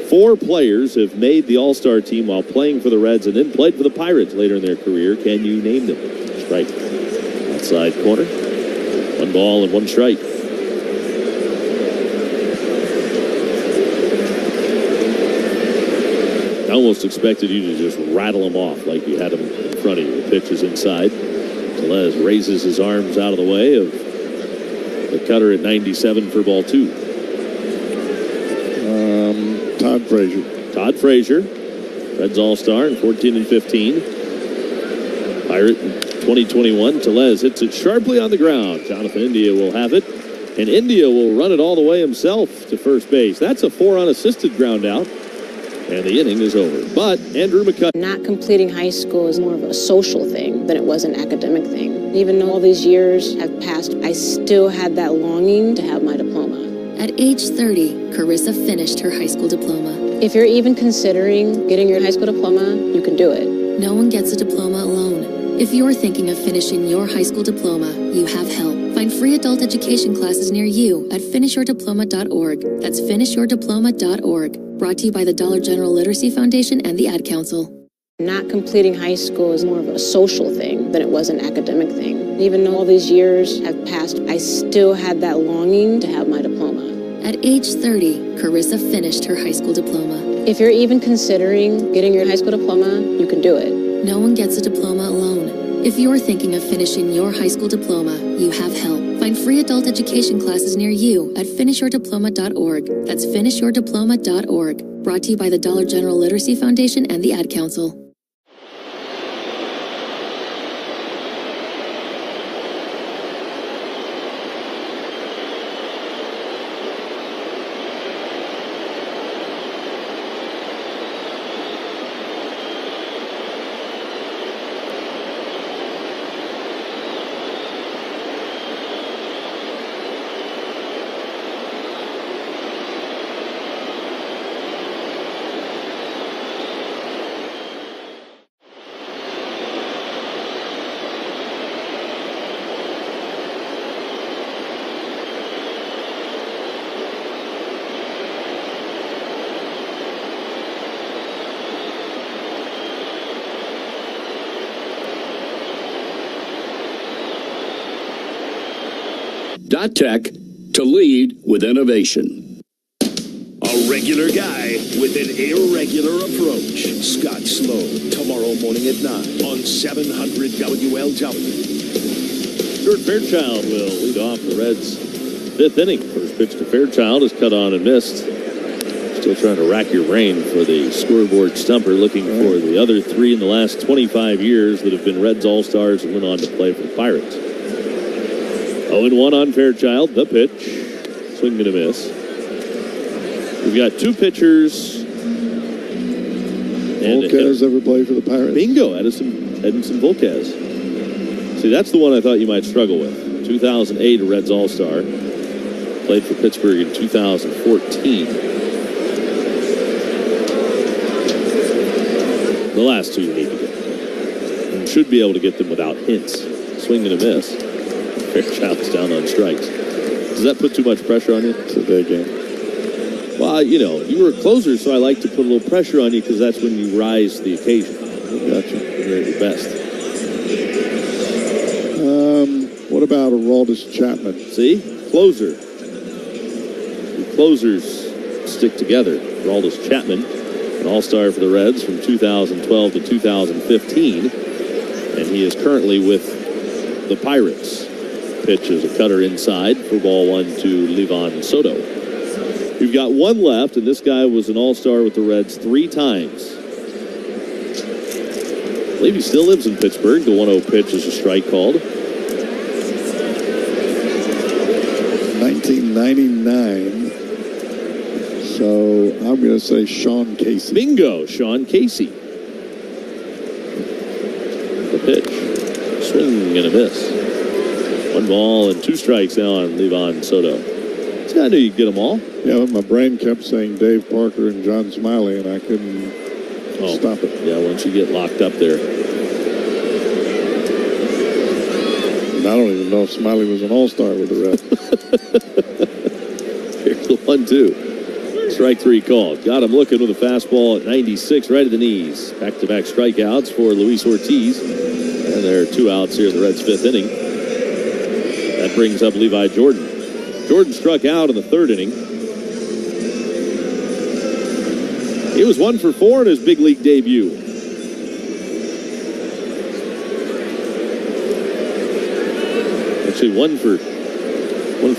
4 players have made the All-Star team while playing for the Reds and then played for the Pirates later in their career. Can you name them? Strike. Outside corner. 1 ball and 1 strike. I almost expected you to just rattle them off like you had them in front of you. The pitch is inside. Tellez raises his arms out of the way of the cutter at 97 for ball 2. Todd Frazier. Todd Frazier, Reds All-Star in 14 and 15. Pirate in 2021. Tellez hits it sharply on the ground. Jonathan India will have it, and India will run it all the way himself to first base. That's a 4 unassisted ground out, and the inning is over. But Andrew McCutchen. Not completing high school is more of a social thing than it was an academic thing. Even though all these years have passed, I still had that longing to have my diploma. At age 30, Carissa finished her high school diploma. If you're even considering getting your high school diploma, you can do it. No one gets a diploma alone. If you're thinking of finishing your high school diploma, you have help. Find free adult education classes near you at finishyourdiploma.org. That's finishyourdiploma.org. Brought to you by the Dollar General Literacy Foundation and the Ad Council. Not completing high school is more of a social thing than it was an academic thing. Even though all these years have passed, I still had that longing to have my diploma. At age 30, Carissa finished her high school diploma. If you're even considering getting your high school diploma, you can do it. No one gets a diploma alone. If you're thinking of finishing your high school diploma, you have help. Find free adult education classes near you at finishyourdiploma.org. That's finishyourdiploma.org. Brought to you by the Dollar General Literacy Foundation and the Ad Council. Tech to lead with innovation. A regular guy with an irregular approach. Scott Sloan, tomorrow morning at 9 on 700 WLW. Stuart Fairchild will lead off the Reds' 5th inning. First pitch to Fairchild is cut on and missed. Still trying to rack your brain for the scoreboard stumper, looking for the other 3 in the last 25 years that have been Reds All-Stars and went on to play for the Pirates. 0-1 on Fairchild. The pitch. Swing and a miss. We've got 2 pitchers. Volquez ever played for the Pirates? Bingo. Edinson Volquez. See, that's the one I thought you might struggle with. 2008, a Reds All-Star. Played for Pittsburgh in 2014. The last 2 you need to get. You should be able to get them without hints. Swing and a miss. Fairchild's down on strikes. Does that put too much pressure on you? It's a big game. Well, you know, you were a closer, so I like to put a little pressure on you because that's when you rise to the occasion. Gotcha. You're at your best. What about Aroldis Chapman? See? Closer. The closers stick together. Aroldis Chapman, an all-star for the Reds from 2012 to 2015. And he is currently with the Pirates. Pitch is a cutter inside for ball 1 to Livan Soto. We've got 1 left, and this guy was an all-star with the Reds 3 times. I believe he still lives in Pittsburgh. The 1-0 pitch is a strike called. 1999. So I'm going to say Sean Casey. Bingo, Sean Casey. The pitch. Swing and a miss. 1 ball and 2 strikes now on Livan Soto. See, I knew you'd get them all. Yeah, but my brain kept saying Dave Parker and John Smiley, and I couldn't stop it. Yeah, once you get locked up there. And I don't even know if Smiley was an all-star with the Reds. Here's the 1-2. Strike three called. Got him looking with a fastball at 96 right at the knees. Back-to-back strikeouts for Luis Ortiz. And there are 2 outs here in the Reds' 5th inning. That brings up Levi Jordan. Jordan struck out in the 3rd inning. He was 1 for 4 in his big league debut. Actually 1 for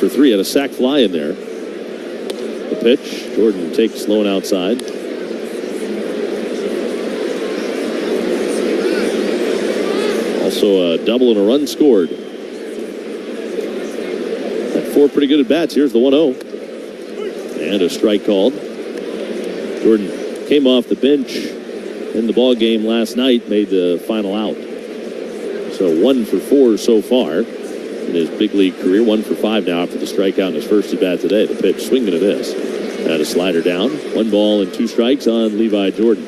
3. Had a sac fly in there. The pitch. Jordan takes low and outside. Also a double and a run scored. Had 4 pretty good at bats. Here's the 1-0. And a strike called. Jordan came off the bench in the ball game last night, made the final out. So 1 for 4 so far in his big league career. 1 for 5 now after the strikeout in his first at bat today. The pitch, swing and a miss. Had a slider down. 1 ball and 2 strikes on Levi Jordan.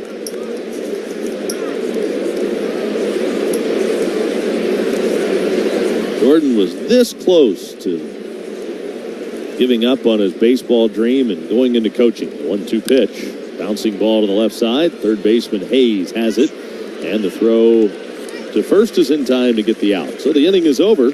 Jordan was this close to giving up on his baseball dream and going into coaching. The 1-2 pitch. Bouncing ball to the left side. Third baseman Hayes has it. And the throw to first is in time to get the out. So the inning is over.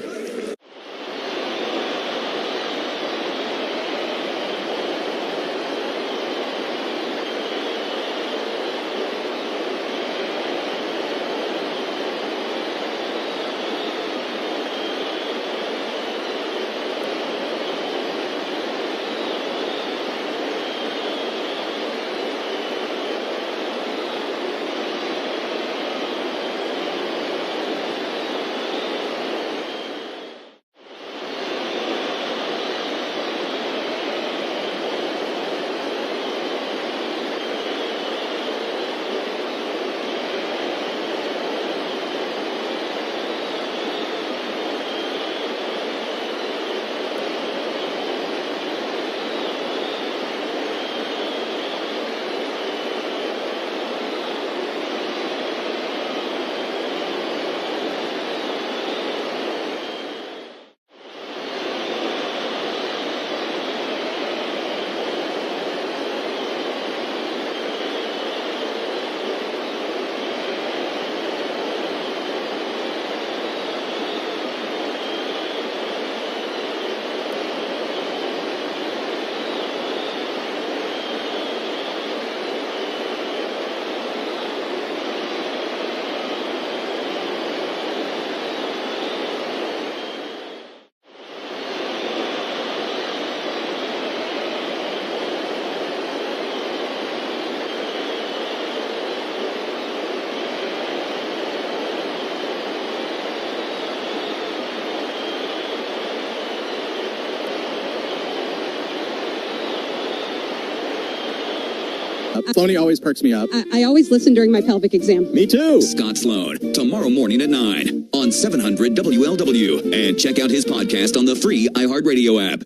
Sloaney always perks me up. I always listen during my pelvic exam. Me too. Scott Sloan, tomorrow morning at 9 on 700 WLW. And check out his podcast on the free iHeartRadio app.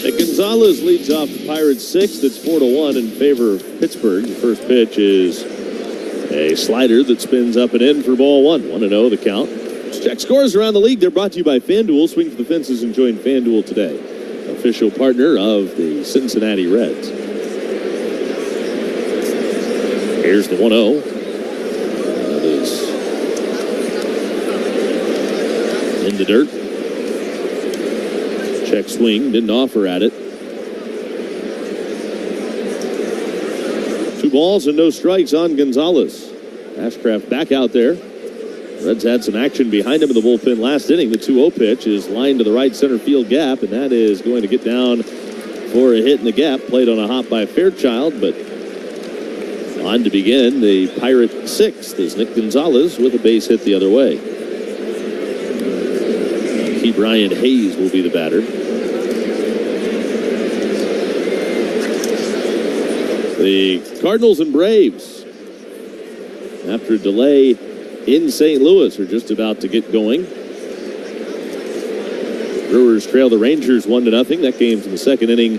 And Gonzalez leads off the Pirates' 6th. It's 4-1 in favor of Pittsburgh. The first pitch is a slider that spins up and in for ball 1. 1-0 the count. Let's check scores around the league. They're brought to you by FanDuel. Swing for the fences and join FanDuel today. Official partner of the Cincinnati Reds. Here's the 1-0. That is in the dirt. Check swing, didn't offer at it. 2 balls and no strikes on Gonzalez. Ashcraft back out there. Reds had some action behind him in the bullpen last inning. The 2-0 pitch is lined to the right center field gap, and that is going to get down for a hit in the gap. Played on a hop by Fairchild, but on to begin the Pirate 6th is Nick Gonzalez with a base hit the other way. Key Brian Hayes will be the batter. The Cardinals and Braves, after a delay in St. Louis, are just about to get going. Brewers trail the Rangers 1-0. That game's in the 2nd inning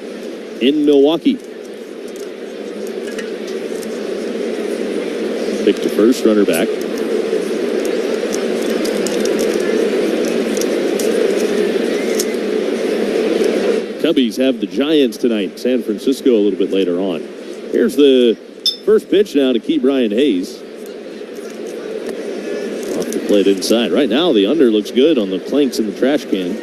in Milwaukee. Pick to first, runner back. Cubbies have the Giants tonight. San Francisco a little bit later on. Here's the first pitch now to Key Brian Hayes. Off the plate inside. Right now, the under looks good on the planks in the trash can.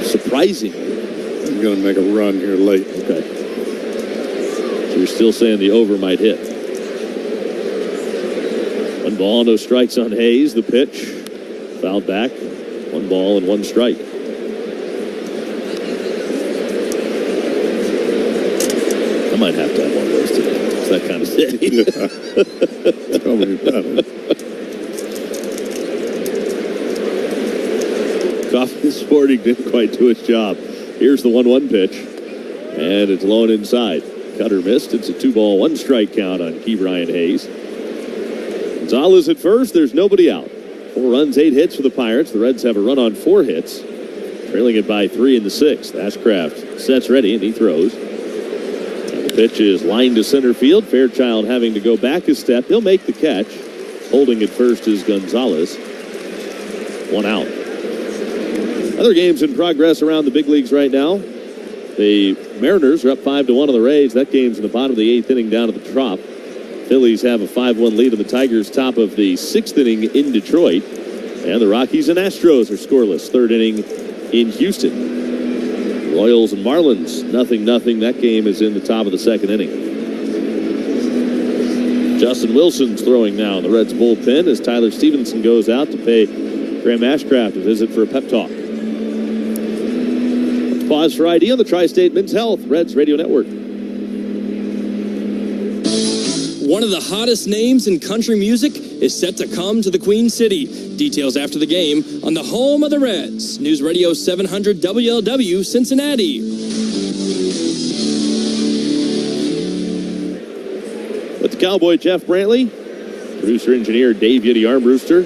Surprising. I'm going to make a run here late. Okay. So you're still saying the over might hit. 1 ball, no strikes on Hayes. The pitch. Fouled back. 1 ball and 1 strike. I might have to have one of those today. It's that kind of steady. Tell me about it. Coffee Sporting didn't quite do its job. Here's the 1-1 pitch. And it's low and inside. Cutter missed. It's a 2-ball, 1 strike count on Key Brian Hayes. Gonzalez at first. There's nobody out. 4 runs, 8 hits for the Pirates. The Reds have a run on 4 hits. Trailing it by 3 in the 6th. Ashcraft sets ready and he throws. And the pitch is lined to center field. Fairchild having to go back a step. He'll make the catch. Holding at first is Gonzalez. 1 out. Other games in progress around the big leagues right now. The Mariners are up 5-1 on the Rays. That game's in the bottom of the 8th inning down at the Trop. Phillies have a 5-1 lead on the Tigers, top of the 6th inning in Detroit. And the Rockies and Astros are scoreless. 3rd inning in Houston. Royals and Marlins, 0-0. That game is in the top of the 2nd inning. Justin Wilson's throwing now in the Reds bullpen as Tyler Stevenson goes out to pay Graham Ashcraft a visit for a pep talk. Let's pause for ID on the Tri-State Men's Health Reds Radio Network. One of the hottest names in country music is set to come to the Queen City. Details after the game on the home of the Reds. News Radio 700 WLW, Cincinnati. With the Cowboy Jeff Brantley, producer-engineer Dave Yiddy Armbruster,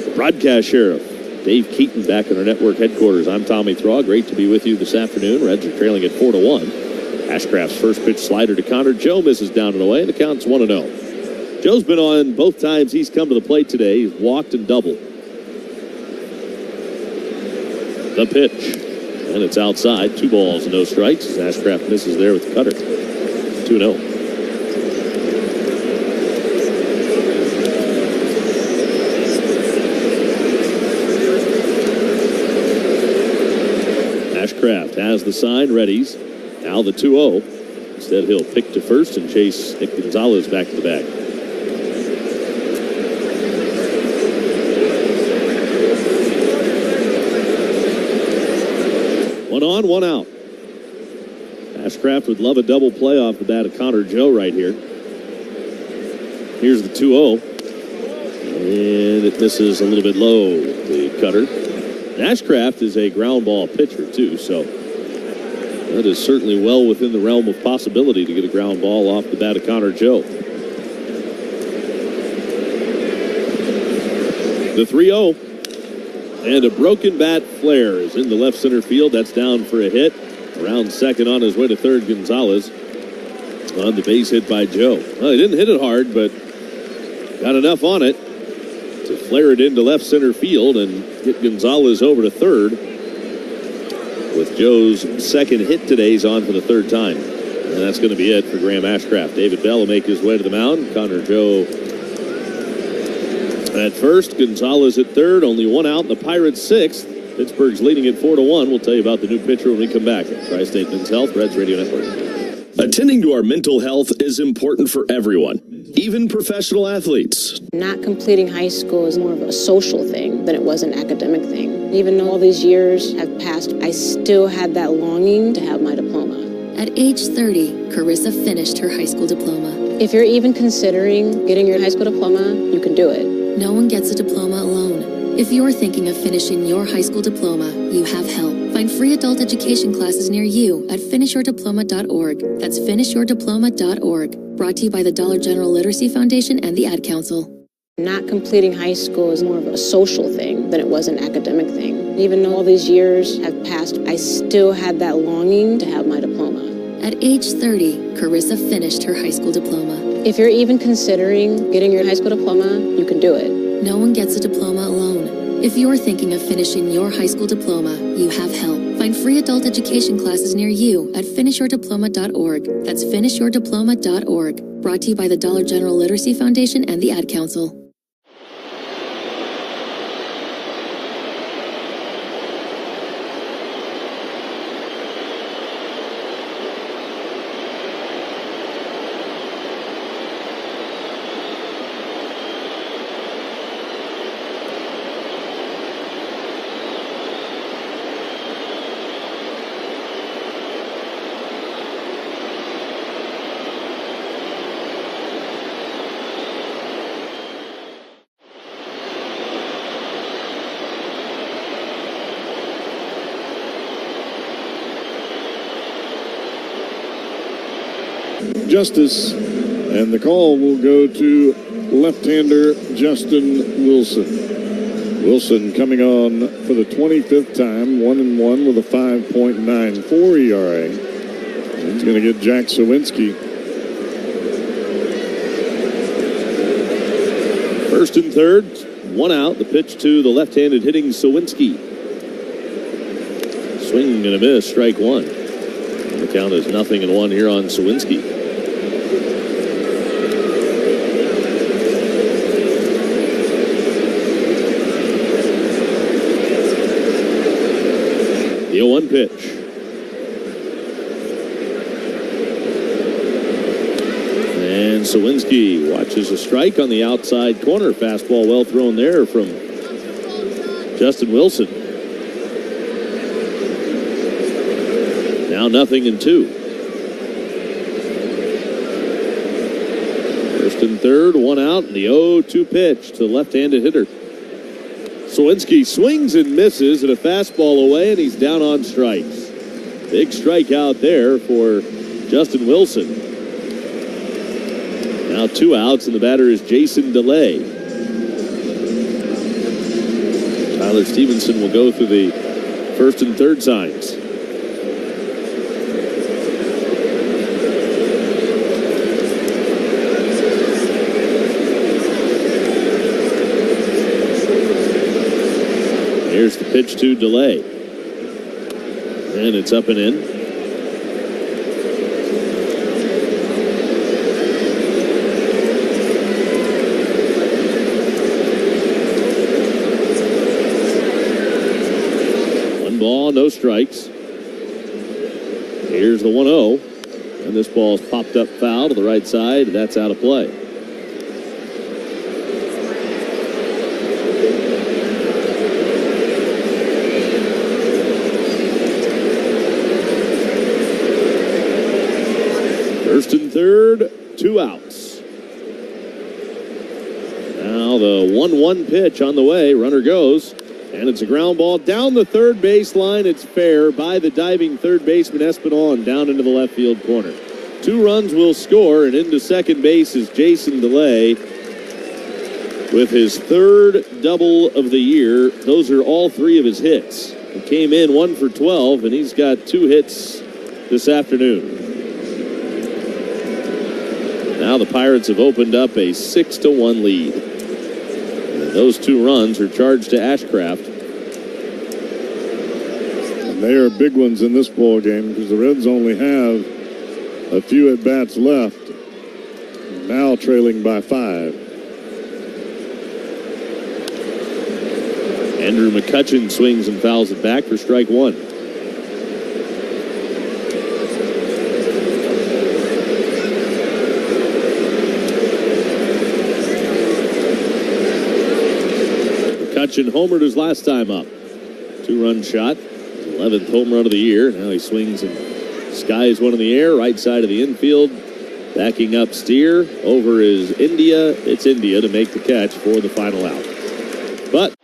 the broadcast sheriff Dave Keaton back in our network headquarters. I'm Tommy Thraw. Great to be with you this afternoon. Reds are trailing at 4-1. Ashcraft's first pitch slider to Connor. Joe misses down and away. The count's 1-0. Joe's been on both times he's come to the plate today. He's walked and doubled. The pitch. And it's outside. 2 balls and no strikes as Ashcraft misses there with the cutter. 2-0. Ashcraft has the sign, readies. Now the 2-0. Instead, he'll pick to first and chase Nick Gonzalez back to the bag. One on, 1 out. Ashcraft would love a double play off the bat of Connor Joe right here. Here's the 2-0. And it misses a little bit low, the cutter. Ashcraft is a ground ball pitcher, too, so that is certainly well within the realm of possibility to get a ground ball off the bat of Connor Joe. The 3-0. And a broken bat flare is in the left center field. That's down for a hit. Around second on his way to third, Gonzalez. On the base hit by Joe. Well, he didn't hit it hard, but got enough on it to flare it into left center field and get Gonzalez over to third. With Joe's second hit today, he's on for the 3rd time. And that's going to be it for Graham Ashcraft. David Bell will make his way to the mound. Connor Joe at first. Gonzalez at third. Only 1 out in the Pirates' 6th. Pittsburgh's leading at 4-1. We'll tell you about the new pitcher when we come back. Tri-State Men's Health, Reds Radio Network. Attending to our mental health is important for everyone, even professional athletes. Not completing high school is more of a social thing than it was an academic thing. Even though all these years have passed, I still had that longing to have my diploma. At age 30, Carissa finished her high school diploma. If you're even considering getting your high school diploma, you can do it. No one gets a diploma alone. If you're thinking of finishing your high school diploma, you have help. Find free adult education classes near you at finishyourdiploma.org. That's finishyourdiploma.org. Brought to you by the Dollar General Literacy Foundation and the Ad Council. Not completing high school is more of a social thing than it was an academic thing. Even though all these years have passed, I still had that longing to have my diploma. At age 30, Carissa finished her high school diploma. If you're even considering getting your high school diploma, you can do it. No one gets a diploma alone. If you're thinking of finishing your high school diploma, you have help. Find free adult education classes near you at finishyourdiploma.org. That's finishyourdiploma.org. Brought to you by the Dollar General Literacy Foundation and the Ad Council. Justice, and the call will go to left-hander Justin Wilson. Wilson coming on for the 25th time, 1-1 with a 5.94 ERA. He's going to get Jack Sawinski. First and third, one out. The pitch to the left-handed hitting Sawinski. Swing and a miss, strike one. The count is 0-1 here on Sawinski. The 0-1 pitch. And Sawinski watches a strike on the outside corner. Fastball well thrown there from Justin Wilson. Now 0-2. First and third, one out, and the 0-2 pitch to the left-handed hitter. Sawinski swings and misses, and a fastball away, and he's down on strikes. Big strikeout there for Justin Wilson. Now 2 outs, and the batter is Jason DeLay. Tyler Stevenson will go through the first and third signs. Here's the pitch to DeLay. And it's up and in. One ball, no strikes. Here's the 1-0. And this ball's popped up foul to the right side. That's out of play. First and third, 2 outs. Now the 1-1 pitch on the way. Runner goes, and it's a ground ball down the third baseline. It's fair by the diving third baseman Espinal and down into the left field corner. 2 runs will score, and into second base is Jason DeLay with his third double of the year. Those are all 3 of his hits. He came in 1 for 12, and he's got 2 hits this afternoon. Now the Pirates have opened up a 6-1 lead. And those 2 runs are charged to Ashcraft. And they are big ones in this ball game because the Reds only have a few at-bats left. Now trailing by 5. Andrew McCutchen swings and fouls it back for strike 1. McCutchen homered his last time up. 2-run shot. 11th home run of the year. Now he swings and skies one in the air. Right side of the infield. Backing up Steer. Over is India. It's India to make the catch for the final out. But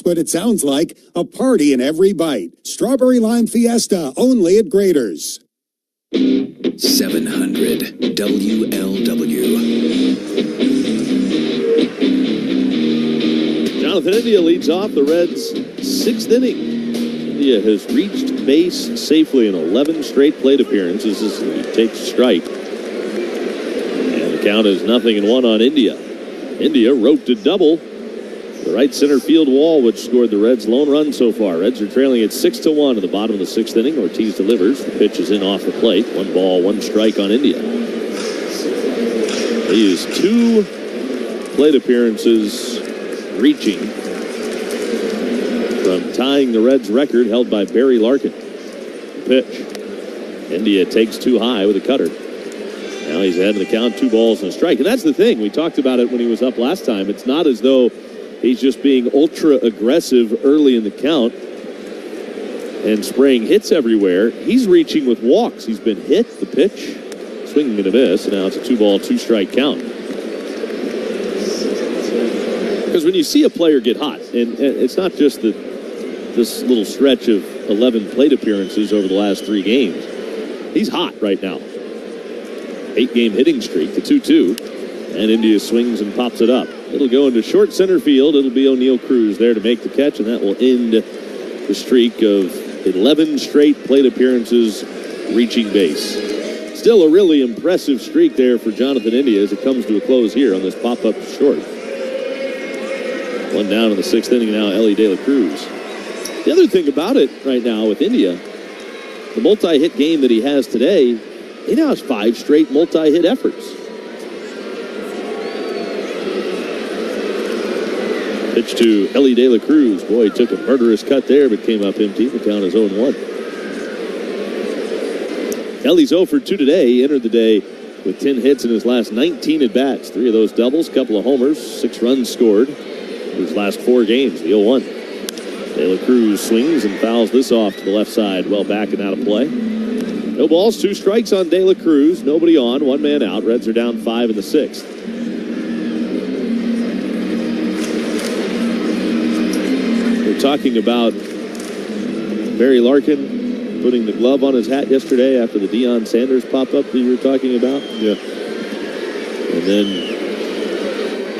looks, but it sounds like a party in every bite. Strawberry Lime Fiesta, only at Grader's. 700 WLW. Jonathan India leads off the Reds' 6th inning. India has reached base safely in 11 straight plate appearances as he takes strike. And the count is 0-1 on India. India roped a double. The right center field wall, which scored the Reds' lone run so far. Reds are trailing at 6-1 at the bottom of the 6th inning. Ortiz delivers. The pitch is in off the plate. 1 ball, 1 strike on India. He is 2 plate appearances reaching from tying the Reds' record held by Barry Larkin. The pitch. India takes 2 high with a cutter. Now he's ahead of the count, 2 balls and a strike. And that's the thing. We talked about it when he was up last time. It's not as though he's just being ultra aggressive early in the count and spraying hits everywhere. He's reaching with walks. He's been hit. The pitch, swinging and a miss. And now it's a 2-ball, 2-strike count. Because when you see a player get hot, and it's not just this little stretch of 11 plate appearances over the last 3 games. He's hot right now. 8-game hitting streak, the 2-2. And India swings and pops it up. It'll go into short center field. It'll be O'Neill Cruz there to make the catch, and that will end the streak of 11 straight plate appearances reaching base. Still a really impressive streak there for Jonathan India as it comes to a close here on this pop-up short. 1 down in the 6th inning now, Ellie De La Cruz. The other thing about it right now with India, the multi-hit game that he has today, he now has 5 straight multi-hit efforts. Pitch to Ellie De La Cruz. Boy, he took a murderous cut there, but came up empty. The count is 0-1. Ellie's 0 for 2 today. He entered the day with 10 hits in his last 19 at-bats. 3 of those doubles, couple of homers, 6 runs scored in his last 4 games, the 0-1. De La Cruz swings and fouls this off to the left side, well back and out of play. No balls, 2 strikes on De La Cruz. Nobody on, 1 man out. Reds are down 5 in the 6th. Talking about Barry Larkin putting the glove on his hat yesterday after the Deion Sanders pop-up that you were talking about. Yeah. And then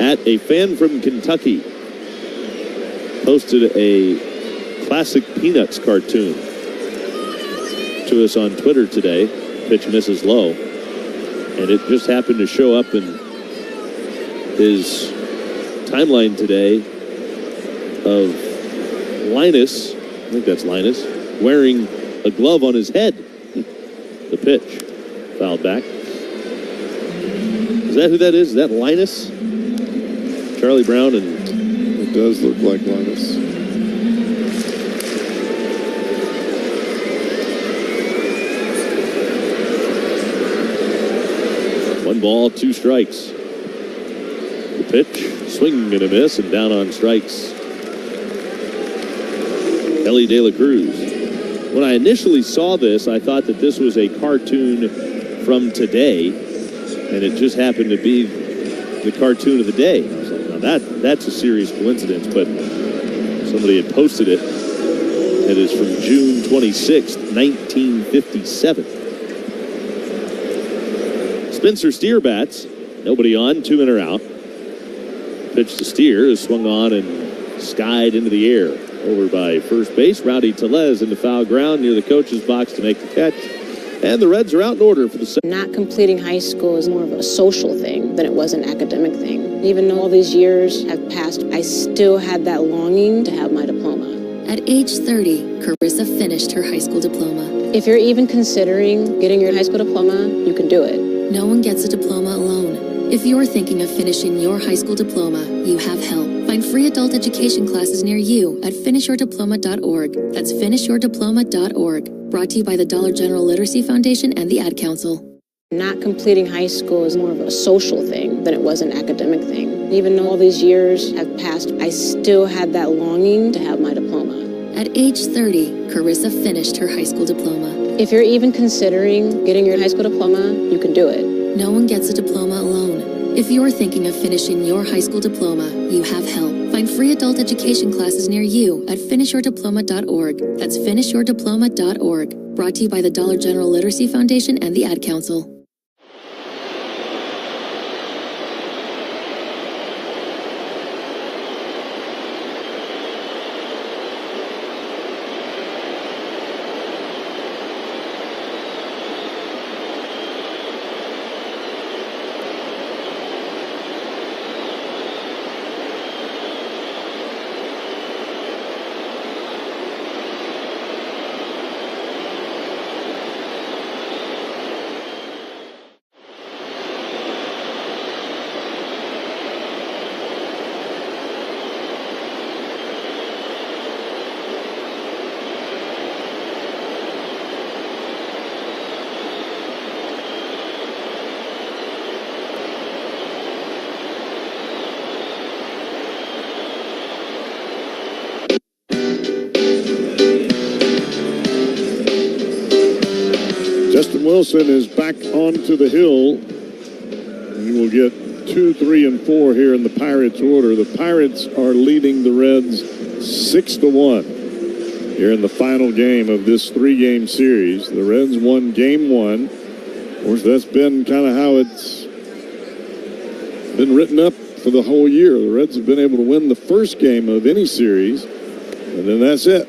at a fan from Kentucky posted a classic Peanuts cartoon to us on Twitter today. Pitch misses low. And it just happened to show up in his timeline today of Linus, I think that's Linus, wearing a glove on his head. The pitch. Fouled back. Is that who that is? Is that Linus? Charlie Brown and... It does look like Linus. One ball, 2 strikes. The pitch, swing and a miss, and down on strikes. Ellie De La Cruz. When I initially saw this, I thought that this was a cartoon from today, and it just happened to be the cartoon of the day. I was like, now that's a serious coincidence, but somebody had posted it. It is from June 26th, 1957. Spencer Steer bats. Nobody on, 2 men are out. Pitch to Steer is swung on and skied into the air. Over by first base, Rowdy Tellez into foul ground near the coach's box to make the catch. And the Reds are out in order for the second. Not completing high school is more of a social thing than it was an academic thing. Even though all these years have passed, I still had that longing to have my diploma. At age 30, Carissa finished her high school diploma. If you're even considering getting your high school diploma, you can do it. No one gets a diploma alone. If you're thinking of finishing your high school diploma, you have help. Find free adult education classes near you at finishyourdiploma.org. That's finishyourdiploma.org. Brought to you by the Dollar General Literacy Foundation and the Ad Council. Not completing high school is more of a social thing than it was an academic thing. Even though all these years have passed, I still had that longing to have my diploma. At age 30, Carissa finished her high school diploma. If you're even considering getting your high school diploma, you can do it. No one gets a diploma alone. If you're thinking of finishing your high school diploma, you have help. Find free adult education classes near you at finishyourdiploma.org. That's finishyourdiploma.org. Brought to you by the Dollar General Literacy Foundation and the Ad Council. Wilson is back onto the hill. You will get 2, 3, and 4 here in the Pirates order. The Pirates are leading the Reds 6-1 here in the final game of this 3-game series. The Reds won game 1. Of course, that's been kind of how it's been written up for the whole year. The Reds have been able to win the first game of any series, and then that's it.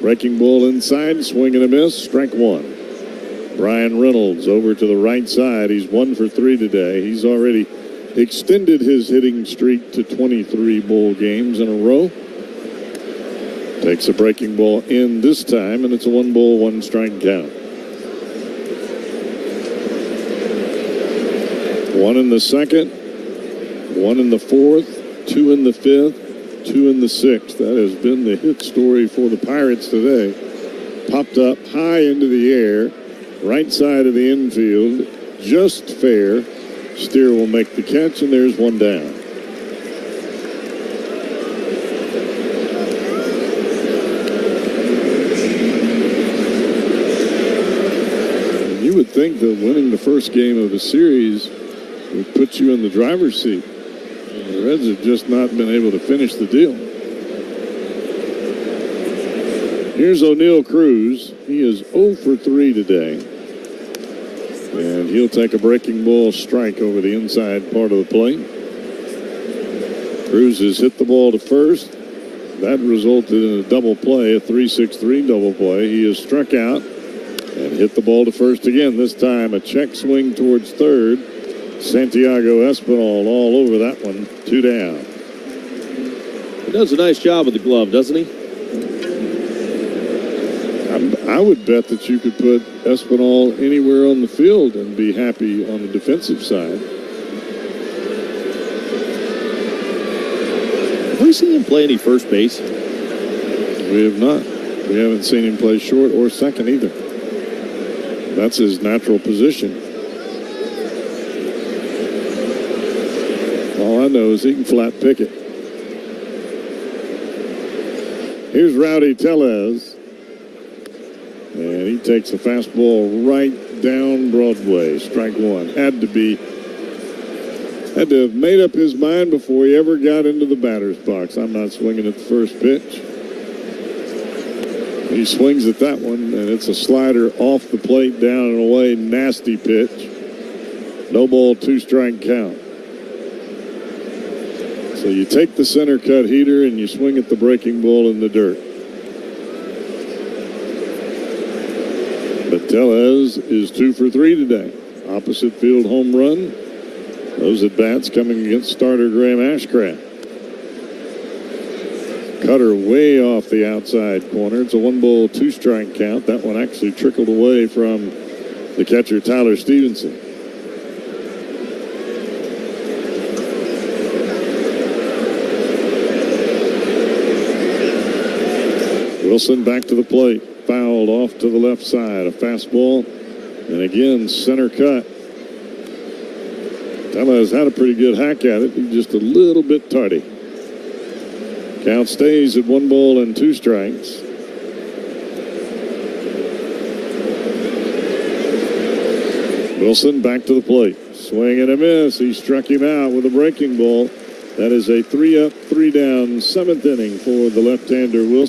Breaking ball inside, swing and a miss, strike 1. Brian Reynolds over to the right side. He's 1 for 3 today. He's already extended his hitting streak to 23 bowl games in a row. Takes a breaking ball in this time, and it's a 1-ball, 1-strike count. 1 in the second, 1 in the fourth, 2 in the fifth, 2 in the sixth. That has been the hit story for the Pirates today. Popped up high into the air. Right side of the infield, just fair. Steer will make the catch, and there's one down. And you would think that winning the first game of a series would put you in the driver's seat. The Reds have just not been able to finish the deal. Here's O'Neal Cruz. He is 0 for 3 today. And he'll take a breaking ball strike over the inside part of the plate. Cruz has hit the ball to first. That resulted in a double play, a 3-6-3 double play. He is struck out and hit the ball to first again. This time a check swing towards third. Santiago Espinal all over that one. 2 down. He does a nice job with the glove, doesn't he? I would bet that you could put Espinal anywhere on the field and be happy on the defensive side. Have we seen him play any first base? We have not. We haven't seen him play short or second either. That's his natural position. All I know is he can flat pick it. Here's Rowdy Tellez. And he takes a fastball right down Broadway. Strike 1. Had to have made up his mind before he ever got into the batter's box. I'm not swinging at the first pitch. He swings at that one, and it's a slider off the plate, down and away. Nasty pitch. No ball, 2-strike count. So you take the center cut heater and you swing at the breaking ball in the dirt. But Tellez is 2 for 3 today. Opposite field home run. Those at-bats coming against starter Graham Ashcraft. Cutter way off the outside corner. It's a 1-ball, 2-strike count. That one actually trickled away from the catcher Tyler Stevenson. Wilson back to the plate. Fouled off to the left side. A fastball. And again, center cut. Tellez had a pretty good hack at it. He's just a little bit tardy. Count stays at 1 ball and 2 strikes. Wilson back to the plate. Swing and a miss. He struck him out with a breaking ball. That is a 3-up, 3-down, 7th inning for the left-hander Wilson.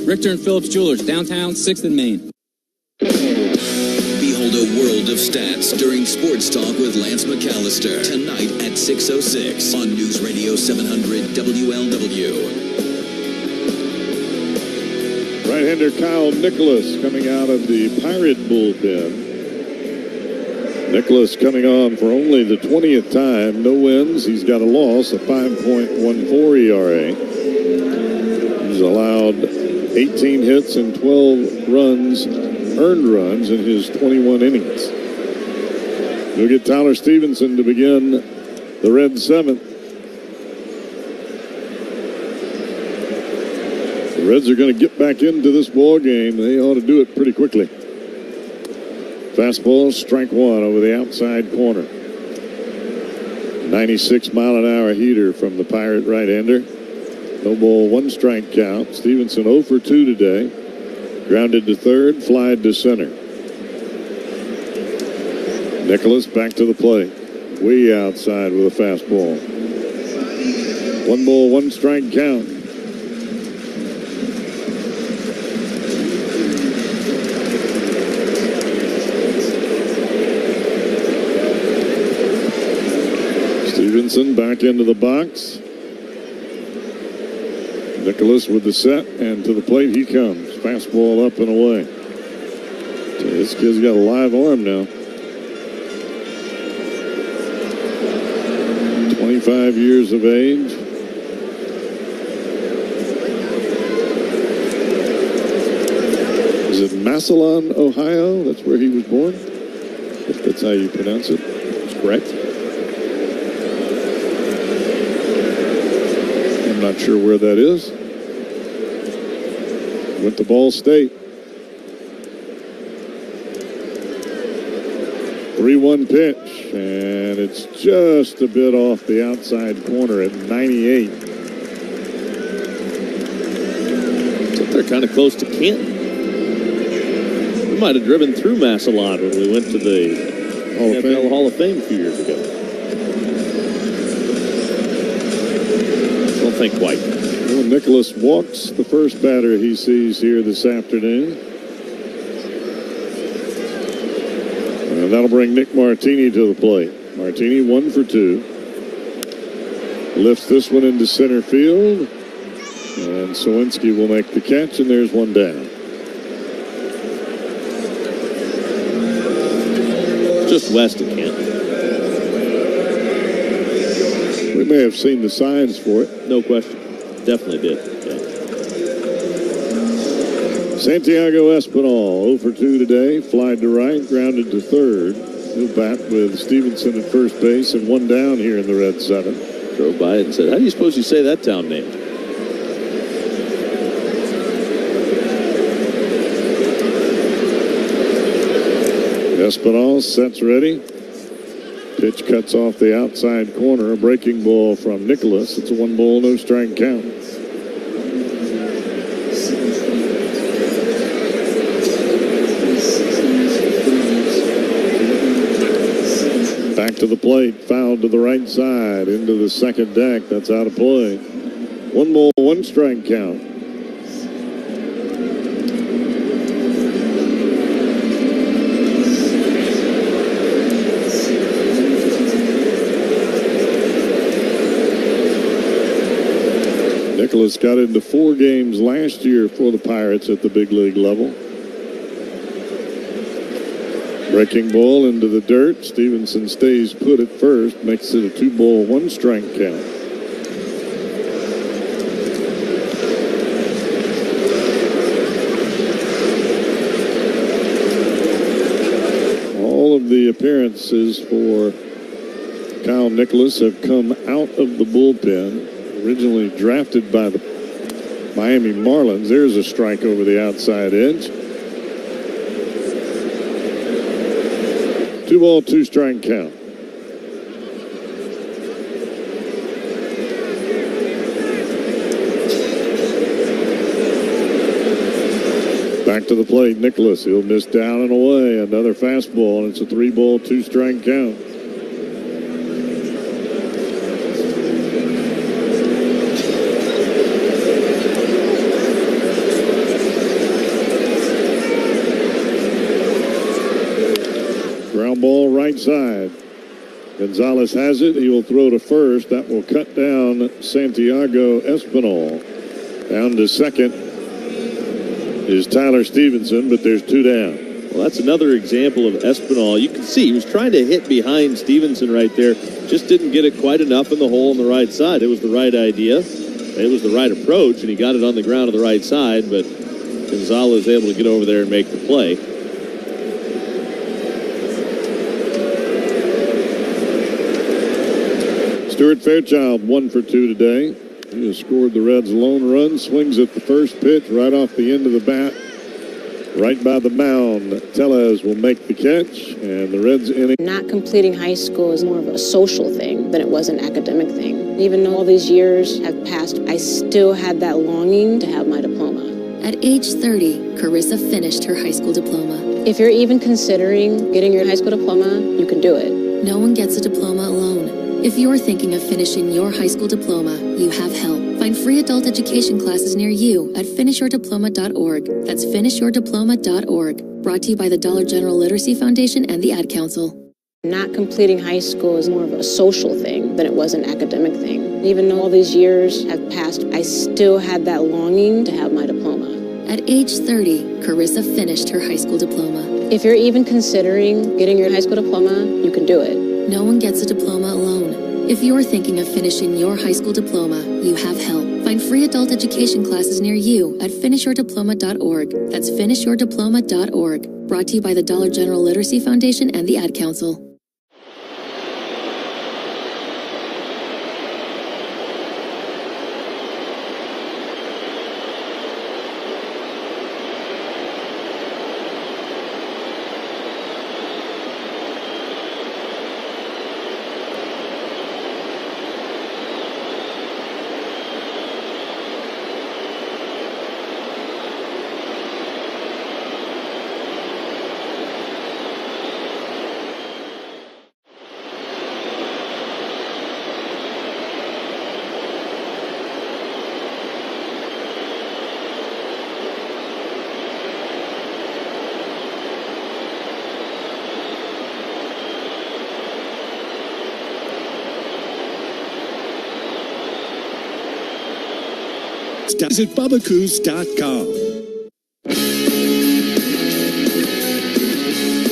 Richter and Phillips Jewelers, downtown, 6th and Main. Behold a world of stats during Sports Talk with Lance McAllister. Tonight at 6:06 on News Radio 700 WLW. Right-hander Kyle Nicholas coming out of the Pirate bullpen. Nicholas coming on for only the 20th time. No wins. He's got a loss, a 5.14 ERA. He's allowed 18 hits and 12 runs, earned runs in his 21 innings. We'll get Tyler Stevenson to begin the Reds' 7th. The Reds are going to get back into this ball game. They ought to do it pretty quickly. Fastball, strike one over the outside corner. 96-mile-an-hour heater from the Pirate right-hander. No ball, 1 strike count. Stevenson 0 for 2 today. Grounded to third, flied to center. Nicholas back to the plate. Way outside with a fastball. 1 ball, 1 strike count. Stevenson back into the box. Nicholas with the set, and to the plate he comes. Fastball up and away. This kid's got a live arm now. 25 years of age. Is it Massillon, Ohio? That's where he was born? If that's how you pronounce it. That's correct. Not sure where that is. Went to Ball State. 3-1 pitch, and it's just a bit off the outside corner at 98. So they're kind of close to Canton. We might have driven through Massillon when we went to the NFL Hall of Fame a few years ago. Don't think quite. Well, Nicholas walks the first batter he sees here this afternoon. And that'll bring Nick Martini to the plate. Martini 1 for 2. Lifts this one into center field. And Sawinski will make the catch, and there's one down. Just west of Canton. We may have seen the signs for it. No question. Definitely did. Yeah. Santiago Espinal, 0 for 2 today. Flied to right, grounded to third. He'll bat with Stevenson at first base and 1 down here in the red 7th. Drove by it and said, how do you suppose you say that town name? Espinal sets ready. Pitch cuts off the outside corner. A breaking ball from Nicholas. It's a 1 ball, no strike count. Back to the plate, fouled to the right side, into the second deck. That's out of play. 1 ball, 1 strike count. Nicholas got into 4 games last year for the Pirates at the big league level. Breaking ball into the dirt. Stevenson stays put at first, makes it a 2 ball, 1 strike count. All of the appearances for Kyle Nicholas have come out of the bullpen. Originally drafted by the Miami Marlins. There's a strike over the outside edge. 2 ball, 2 strike count. Back to the plate, Nicholas. He'll miss down and away. Another fastball, and it's a 3 ball, 2 strike count. Ground ball right side. Gonzalez has it. He will throw to first. That will cut down Santiago Espinal. Down to second is Tyler Stevenson, but there's 2 down. Well, that's another example of Espinal. You can see he was trying to hit behind Stevenson right there. Just didn't get it quite enough in the hole on the right side. It was the right idea. It was the right approach, and he got it on the ground on the right side, but Gonzalez able to get over there and make the play. Stuart Fairchild 1 for 2 today. He has scored the Reds' lone run. Swings at the first pitch right off the end of the bat. Right by the mound. Tellez will make the catch, and the Reds inning. Not completing high school is more of a social thing than it was an academic thing. Even though all these years have passed, I still had that longing to have my diploma. At age 30, Carissa finished her high school diploma. If you're even considering getting your high school diploma, you can do it. No one gets a diploma alone. If you're thinking of finishing your high school diploma, you have help. Find free adult education classes near you at finishyourdiploma.org. That's finishyourdiploma.org. Brought to you by the Dollar General Literacy Foundation and the Ad Council. Not completing high school is more of a social thing than it was an academic thing. Even though all these years have passed, I still had that longing to have my diploma. At age 30, Carissa finished her high school diploma. If you're even considering getting your high school diploma, you can do it. No one gets a diploma alone. If you're thinking of finishing your high school diploma, you have help. Find free adult education classes near you at finishyourdiploma.org. That's finishyourdiploma.org. Brought to you by the Dollar General Literacy Foundation and the Ad Council. Visit BubbaCoos.com.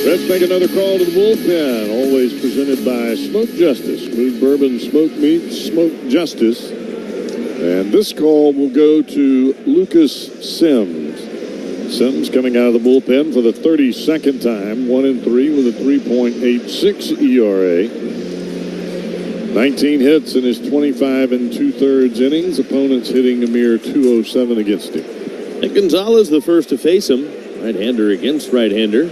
Reds make another call to the bullpen. Always presented by Smoke Justice. Smooth bourbon, smoked meat, Smoke Justice. And this call will go to Lucas Sims. Sims coming out of the bullpen for the 32nd time, 1-3 with a 3.86 ERA. 19 hits in his 25 2/3 innings. Opponents hitting a mere 207 against him. And Gonzalez the first to face him. Right-hander against right-hander.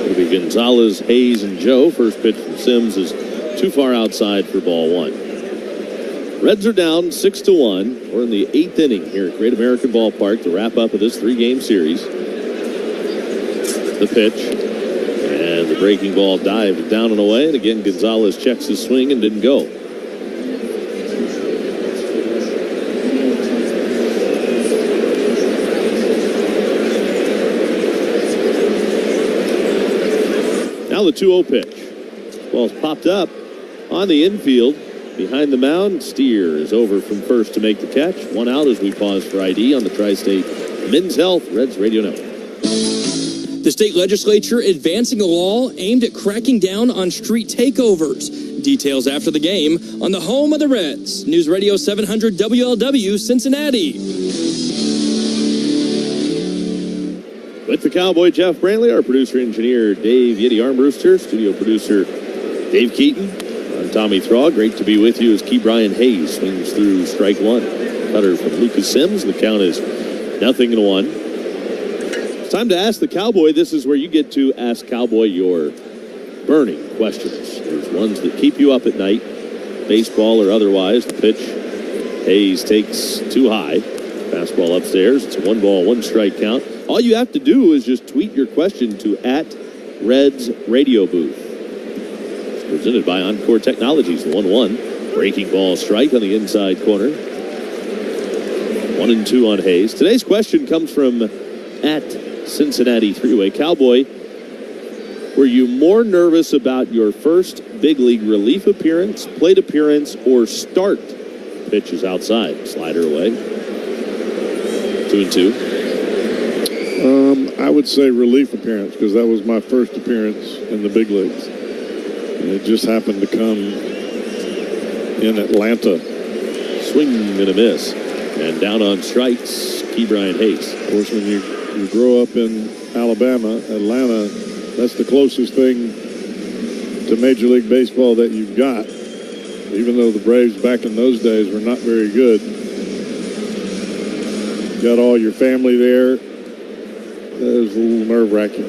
It'll be Gonzalez, Hayes, and Joe. First pitch from Sims is too far outside for ball one. Reds are down 6-1. We're in the 8th inning here at Great American Ballpark to wrap up of this 3-game series. The pitch. And the breaking ball dived down and away. And again, Gonzalez checks his swing and didn't go. Now the 2-0 pitch. Ball's popped up on the infield. Behind the mound, Steer is over from first to make the catch. 1 out as we pause for ID on the Tri-State Men's Health Reds Radio Network. The state legislature advancing a law aimed at cracking down on street takeovers. Details after the game on the home of the Reds. News Radio 700 WLW, Cincinnati. With the Cowboy, Jeff Brantley, our producer-engineer, Dave Yeti Armbruster, studio producer, Dave Keaton. I'm Tommy Thaw. Great to be with you as Key Brian Hayes swings through strike one. Cutter from Lucas Sims. The count is 0-1. It's time to ask the Cowboy. This is where you get to ask Cowboy your burning questions. There's ones that keep you up at night, baseball or otherwise. The pitch, Hayes takes too high. Fastball upstairs. It's a 1-1 count. All you have to do is just tweet your question to @Reds Radio Booth. It's presented by Encore Technologies. The 1-1. Breaking ball strike on the inside corner. 1-2 on Hayes. Today's question comes from @Cincinnati Three-Way. Cowboy, were you more nervous about your first big league relief appearance, plate appearance, or start? Pitch is outside. Slider away. 2-2. I would say relief appearance because that was my first appearance in the big leagues. And it just happened to come in Atlanta. Swing and a miss. And down on strikes, Key Brian Hayes. Of course, when you grow up in Alabama, Atlanta, that's the closest thing to Major League Baseball that you've got. Even though the Braves back in those days were not very good. Got all your family there. It was a little nerve-wracking.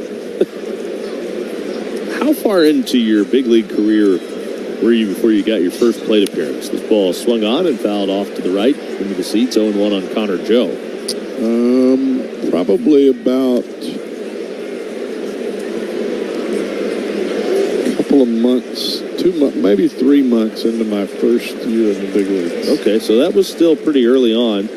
How far into your big league career were you before you got your first plate appearance? This ball swung on and fouled off to the right into the seats. 0-1 on Connor Joe. Probably about a couple of months, maybe 3 months into my first year in the big leagues. Okay, so that was still pretty early on.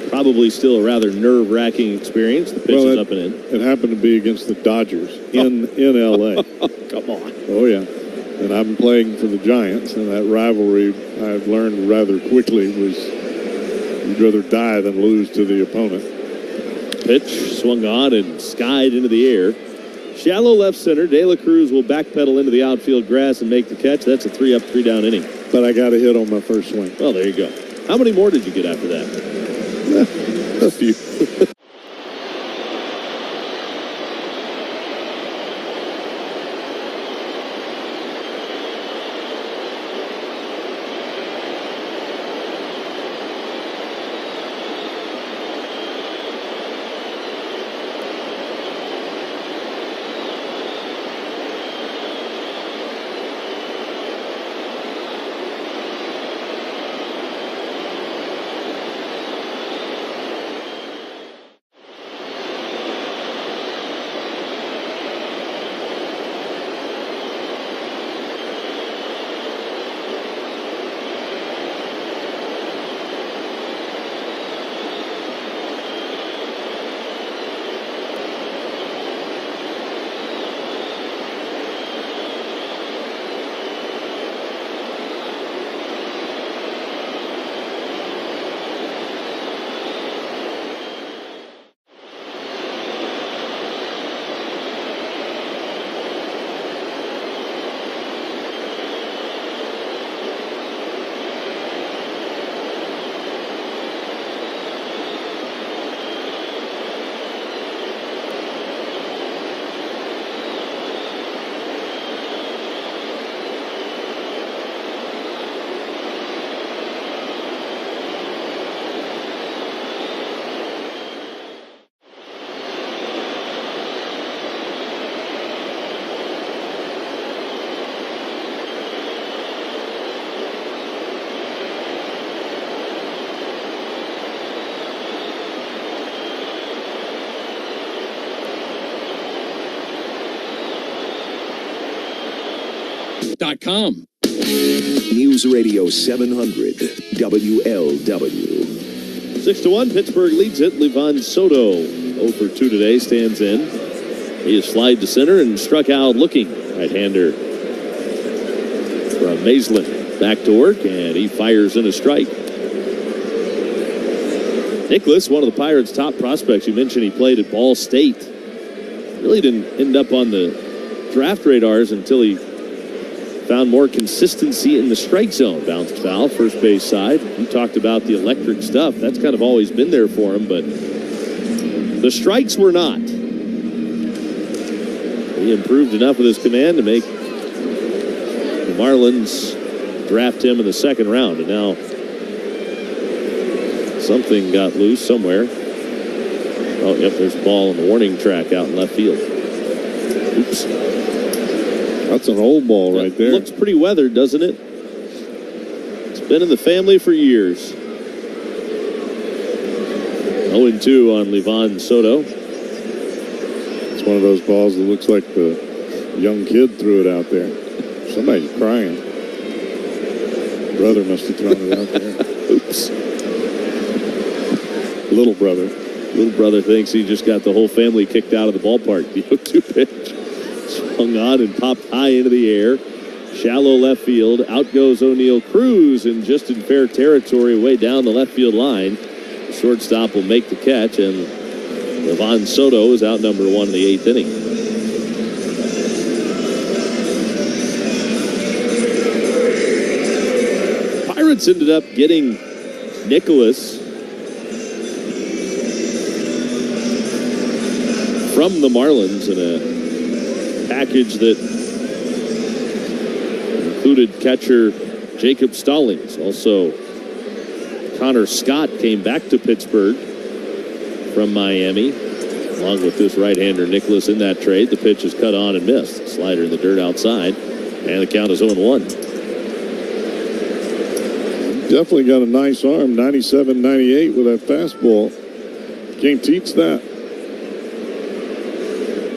Probably still a rather nerve-wracking experience. The pitch is up and in. It happened to be against the Dodgers in L.A. Come on. Oh, yeah. And I'm playing for the Giants, and that rivalry I've learned rather quickly was you'd rather die than lose to the opponent. Pitch swung on and skied into the air. Shallow left center. De La Cruz will backpedal into the outfield grass and make the catch. That's a 3-up, 3-down inning. But I got a hit on my first swing. Well, there you go. How many more did you get after that? A few. PittsburghLive.com. News Radio 700 WLW. 6-1, Pittsburgh leads it. Levon Soto, 0 for 2 today, stands in. He has flied to center and struck out looking. Right-hander from Maisland. Back to work, and he fires in a strike. Nicholas, one of the Pirates' top prospects. You mentioned he played at Ball State. Really didn't end up on the draft radars until he found more consistency in the strike zone. Bounced foul, first base side. You talked about the electric stuff. That's kind of always been there for him, but the strikes were not. He improved enough with his command to make the Marlins draft him in the second round, and now something got loose somewhere. Oh, yep, there's a ball on the warning track out in left field. Oops. That's an old ball right there. Looks pretty weathered, doesn't it? It's been in the family for years. 0-2 on Levon Soto. It's one of those balls that looks like the young kid threw it out there. Somebody's crying. Brother must have thrown it out there. Oops. Little brother. Little brother thinks he just got the whole family kicked out of the ballpark. The 0-2 pitch. Swung on and popped high into the air. Shallow left field. Out goes O'Neal Cruz, and just in fair territory way down the left field line. The shortstop will make the catch, and Levon Soto is out number 1 in the 8th inning. Pirates ended up getting Nicholas from the Marlins in a package that included catcher Jacob Stallings. Also, Connor Scott came back to Pittsburgh from Miami, along with this right-hander Nicholas in that trade. The pitch is cut on and missed. Slider in the dirt outside, and the count is 0-1. Definitely got a nice arm, 97-98 with that fastball. Can't teach that.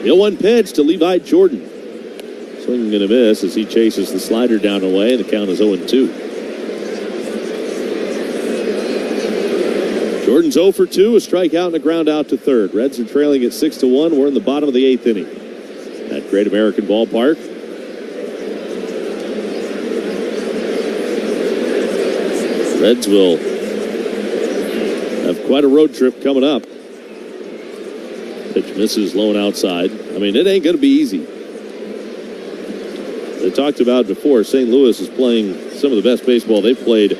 The 0-1 pitch to Levi Jordan. Swinging and a miss as he chases the slider down and away. The count is 0-2. Jordan's 0 for 2, a strikeout and a ground out to third. Reds are trailing at 6-1. We're in the bottom of the 8th inning at Great American Ballpark. Reds will have quite a road trip coming up. Pitch misses low and outside. I mean, it ain't going to be easy. They talked about before, St. Louis is playing some of the best baseball they've played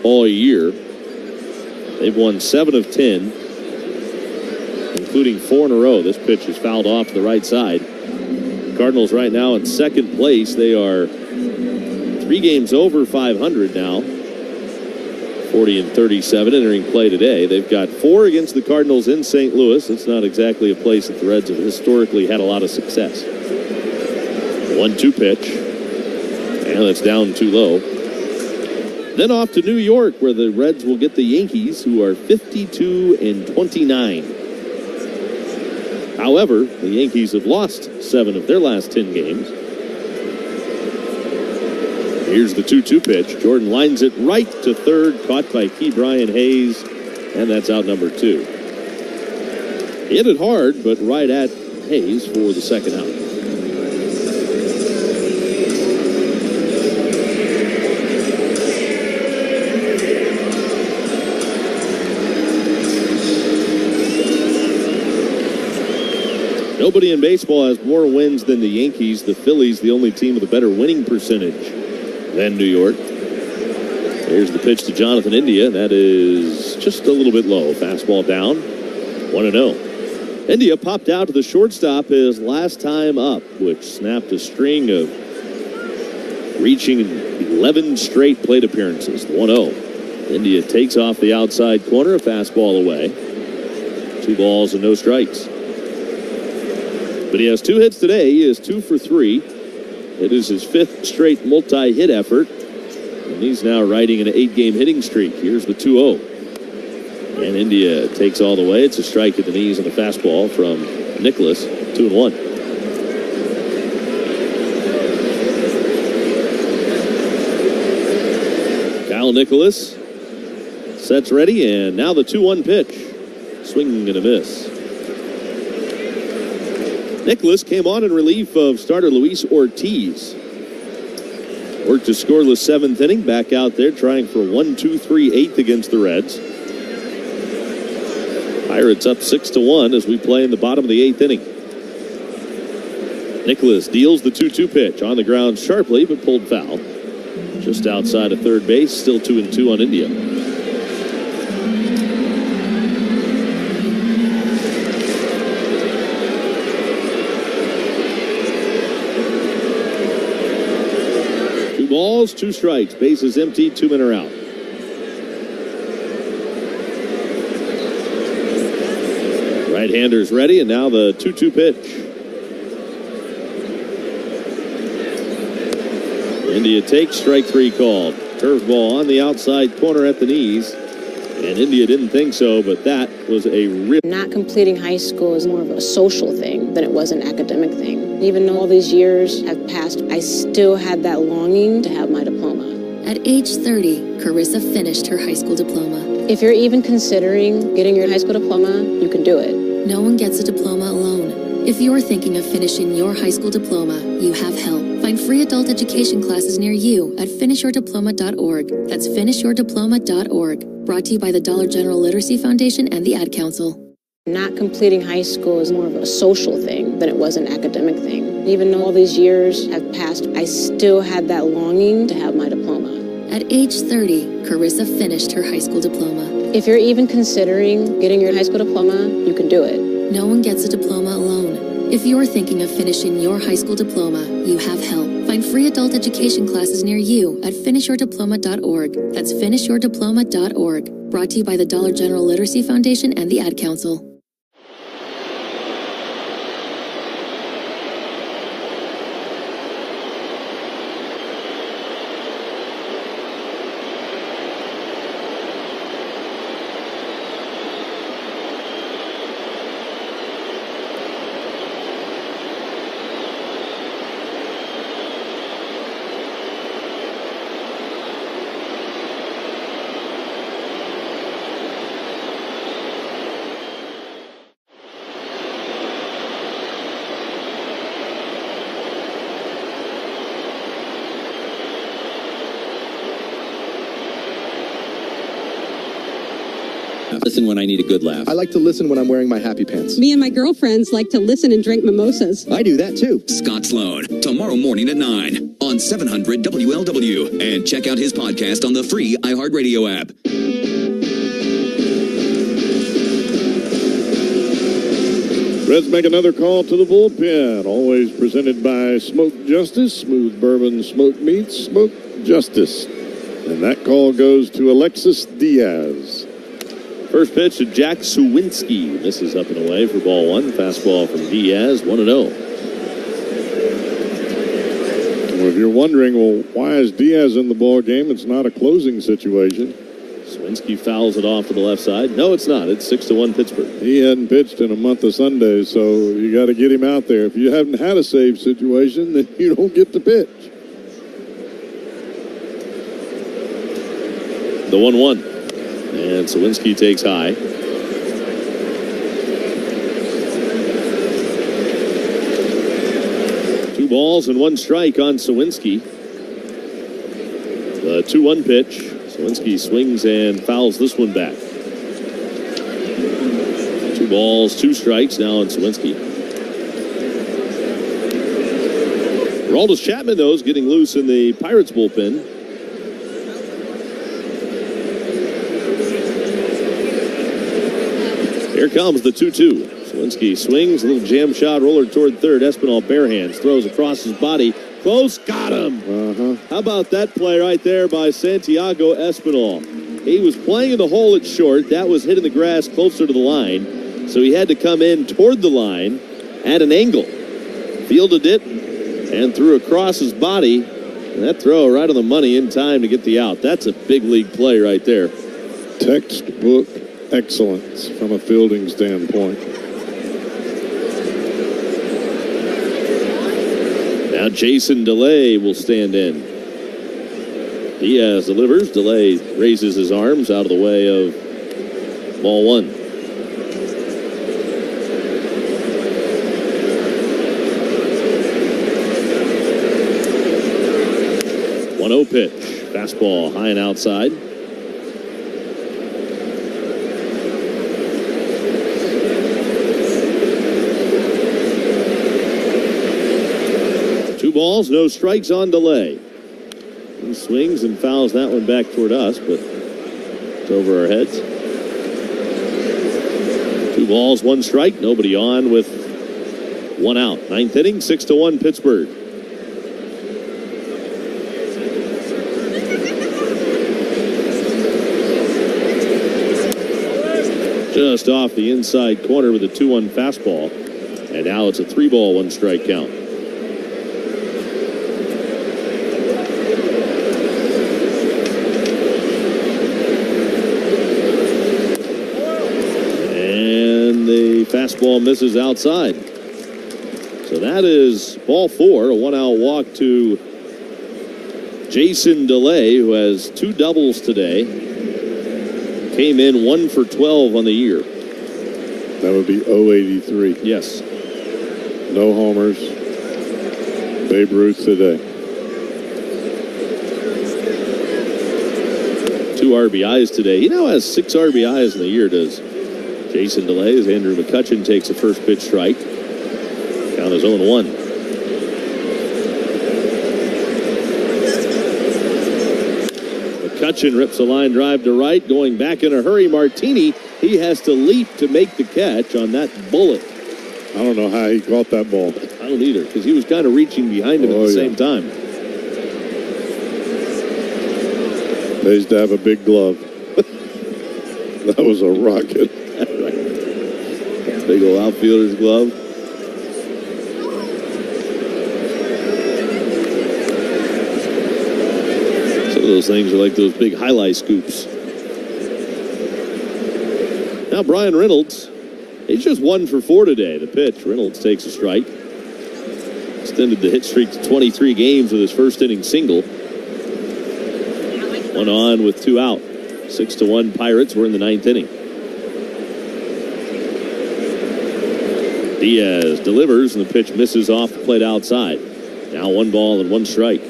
all year. They've won 7 of 10, including 4 in a row. This pitch is fouled off to the right side. Cardinals right now in second place. They are 3 games over 500 now. 40-37 entering play today. They've got 4 against the Cardinals in St. Louis. It's not exactly a place that the Reds have historically had a lot of success. 1-2 pitch, and that's down too low. Then off to New York, where the Reds will get the Yankees, who are 52-29. However, the Yankees have lost 7 of their last 10 games. Here's the 2-2 pitch. Jordan lines it right to third, caught by Key Brian Hayes, and that's out number 2. Hit it hard, but right at Hayes for the second out. Nobody in baseball has more wins than the Yankees. The Phillies, the only team with a better winning percentage than New York. Here's the pitch to Jonathan India. That is just a little bit low. Fastball down. 1-0. India popped out to the shortstop his last time up, which snapped a string of reaching 11 straight plate appearances. 1-0. India takes off the outside corner. A fastball away. 2 balls and no strikes. But he has 2 hits today. He is 2 for 3. It is his 5th straight multi-hit effort. And he's now riding an 8-game hitting streak. Here's the 2-0. And India takes all the way. It's a strike at the knees and a fastball from Nicholas. 2-1. Kyle Nicholas sets ready, and now the 2-1 pitch. Swing and a miss. Nicholas came on in relief of starter Luis Ortiz. Worked a scoreless 7th inning, back out there trying for 1-2-3 8th against the Reds. Pirates up 6-1 as we play in the bottom of the 8th inning. Nicholas deals the 2-2 pitch on the ground sharply, but pulled foul. Just outside of third base, still 2-2 on India. Two balls, 2 strikes, bases empty, 2 men are out. Right-hander's ready, and now the 2-2 pitch. India takes, strike 3 called. Curveball on the outside corner at the knees. And India didn't think so, but that was a rip. Not completing high school is more of a social thing than it was an academic thing. Even though all these years have passed, I still had that longing to have my diploma. At age 30, Carissa finished her high school diploma. If you're even considering getting your high school diploma, you can do it. No one gets a diploma alone. If you're thinking of finishing your high school diploma, you have help. Find free adult education classes near you at finishyourdiploma.org. That's finishyourdiploma.org. Brought to you by the Dollar General Literacy Foundation and the Ad Council. Not completing high school is more of a social thing than it was an academic thing. Even though all these years have passed, I still had that longing to have my diploma. At age 30, Carissa finished her high school diploma. If you're even considering getting your high school diploma, you can do it. No one gets a diploma alone. If you're thinking of finishing your high school diploma, you have help. Find free adult education classes near you at finishyourdiploma.org. That's finishyourdiploma.org. Brought to you by the Dollar General Literacy Foundation and the Ad Council. Listen when I need a good laugh. I like to listen when I'm wearing my happy pants. Me and my girlfriends like to listen and drink mimosas. I do that too. Scott Sloan, tomorrow morning at 9 on 700 WLW. And check out his podcast on the free iHeartRadio app. Reds make another call to the bullpen. Always presented by Smoke Justice. Smooth bourbon, smoked meats, Smoke Justice. And that call goes to Alexis Diaz. First pitch to Jack Suwinski. Misses up and away for ball 1. Fastball from Diaz, 1-0. Well, if you're wondering, well, why is Diaz in the ball game? It's not a closing situation. Suwinski fouls it off to the left side. No, it's not. It's 6-1 Pittsburgh. He hadn't pitched in a month of Sundays, so you got to get him out there. If you haven't had a save situation, then you don't get to pitch. The 1-1. And Suwinski takes high. Two balls and 1 strike on Suwinski. The 2-1 pitch. Suwinski swings and fouls this one back. 2 balls, 2 strikes now on Suwinski. Aroldis Chapman, though, is getting loose in the Pirates bullpen. Here comes the 2-2. Suwinski swings, a little jam shot roller toward third. Espinal bare hands, throws across his body. Close, got him. How about that play right there by Santiago Espinal? He was playing in the hole at short. That was hitting the grass closer to the line. So he had to come in toward the line at an angle. Fielded it and threw across his body. And that throw right on the money in time to get the out. That's a big league play right there. Textbook excellence from a fielding standpoint. Now Jason DeLay will stand in. Diaz delivers. Delay raises his arms out of the way of ball one. One-0 pitch. Fastball high and outside. Two balls, no strikes on Delay. He swings and fouls that one back toward us, but it's over our heads. 2 balls, 1 strike, nobody on with 1 out. 9th inning, 6-1 Pittsburgh. Just off the inside corner with a 2-1 fastball. And now it's a 3-ball, 1 strike count. Fastball misses outside. So that is ball 4, a 1-out walk to Jason Delay, who has 2 doubles today. Came in 1 for 12 on the year. That would be 083. Yes. No homers. Babe Ruth today. 2 RBIs today. He now has 6 RBIs in the year, does Jason Delay, as Andrew McCutchen takes a first pitch strike. Count is 0-1. McCutchen rips a line drive to right, going back in a hurry. Martini, he has to leap to make the catch on that bullet. I don't know how he caught that ball. I don't either, because he was kind of reaching behind him at the same time. They used to have a big glove. That was a rocket. Big old outfielder's glove. Some of those things are like those big highlight scoops. Now Brian Reynolds, he's just 1 for 4 today. The pitch, Reynolds takes a strike. Extended the hit streak to 23 games with his first inning single. 1 on with 2 out. 6-1 Pirates. We're in the 9th inning. Diaz delivers, and the pitch misses off the plate outside. Now 1 ball and 1 strike.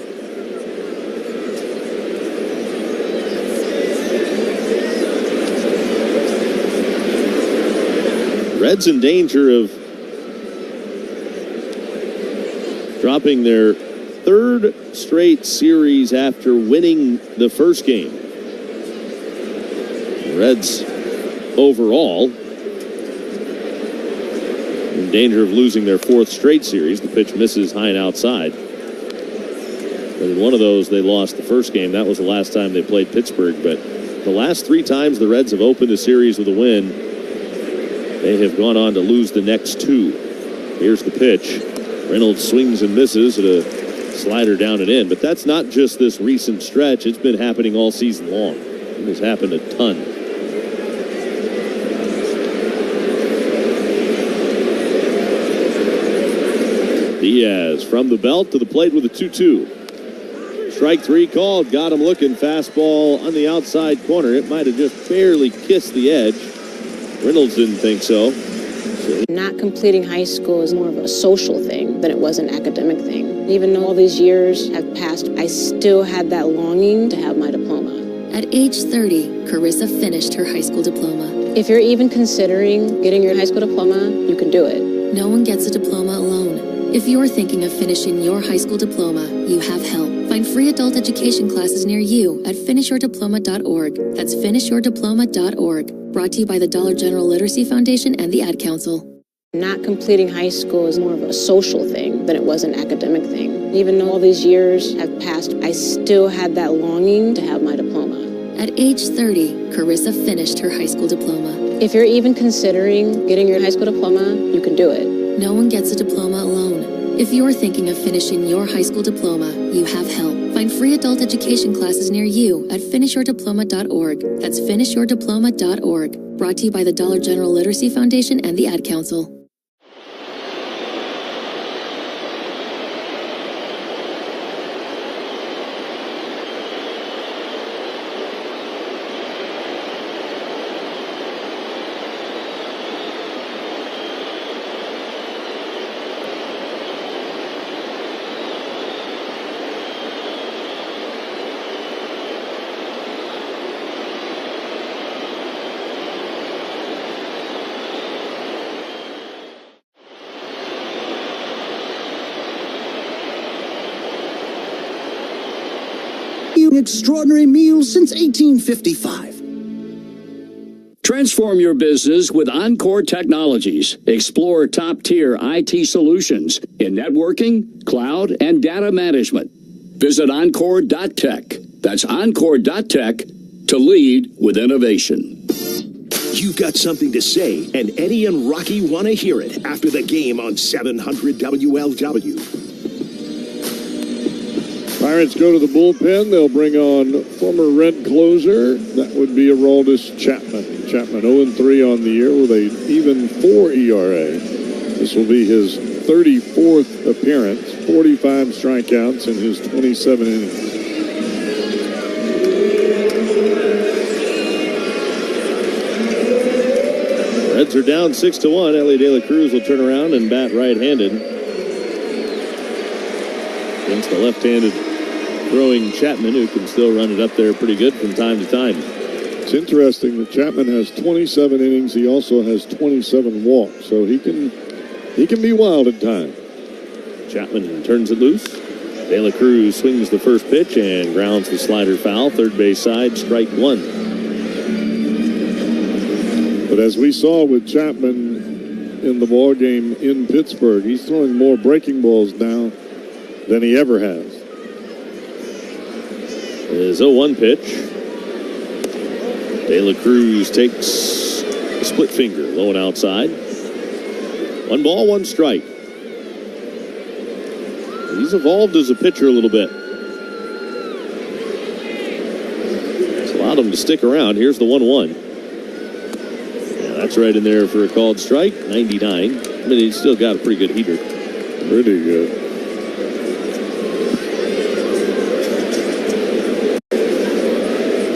Reds in danger of dropping their 3rd straight series after winning the first game. The Reds overall in danger of losing their 4th straight series. The pitch misses high and outside. But in one of those, they lost the first game. That was the last time they played Pittsburgh. But the last 3 times the Reds have opened a series with a win, they have gone on to lose the next 2. Here's the pitch. Reynolds swings and misses at a slider down and in. But that's not just this recent stretch. It's been happening all season long. It has happened a ton. Diaz from the belt to the plate with a 2-2. Strike 3 called. Got him looking. Fastball on the outside corner. It might have just barely kissed the edge. Reynolds didn't think so. Not completing high school is more of a social thing than it was an academic thing. Even though all these years have passed, I still had that longing to have my diploma. At age 30, Carissa finished her high school diploma. If you're even considering getting your high school diploma, you can do it. No one gets a diploma alone. If you're thinking of finishing your high school diploma, you have help. Find free adult education classes near you at finishyourdiploma.org. That's finishyourdiploma.org. Brought to you by the Dollar General Literacy Foundation and the Ad Council. Not completing high school is more of a social thing than it was an academic thing. Even though all these years have passed, I still had that longing to have my diploma. At age 30, Carissa finished her high school diploma. If you're even considering getting your high school diploma, you can do it. No one gets a diploma alone. If you're thinking of finishing your high school diploma, you have help. Find free adult education classes near you at finishyourdiploma.org. That's finishyourdiploma.org. Brought to you by the Dollar General Literacy Foundation and the Ad Council. extraordinary meals since 1855. Transform your business with Encore Technologies. Explore top-tier IT solutions in networking, cloud, and data management. Visit Encore.tech. That's Encore.tech to lead with innovation. You've got something to say, and Eddie and Rocky want to hear it after the game on 700 WLW. Pirates go to the bullpen. They'll bring on former Red closer. That would be Aroldis Chapman. Chapman 0-3 on the year with an even 4 ERA. This will be his 34th appearance, 45 strikeouts in his 27 innings. Reds are down 6-1. Ellie De La Cruz will turn around and bat right-handed against the left-handed throwing Chapman, who can still run it up there pretty good from time to time. It's interesting that Chapman has 27 innings. He also has 27 walks, so he can be wild at times. Chapman turns it loose. De La Cruz swings the first pitch and grounds the slider foul. Third base side, strike one. But as we saw with Chapman in the ball game in Pittsburgh, he's throwing more breaking balls now than he ever has. His 0-1 pitch. De La Cruz takes a split finger, low and outside. 1 ball, 1 strike. He's evolved as a pitcher a little bit. It's allowed him to stick around. Here's the 1-1. Yeah, that's right in there for a called strike. 99. I mean, he's still got a pretty good heater. Pretty good.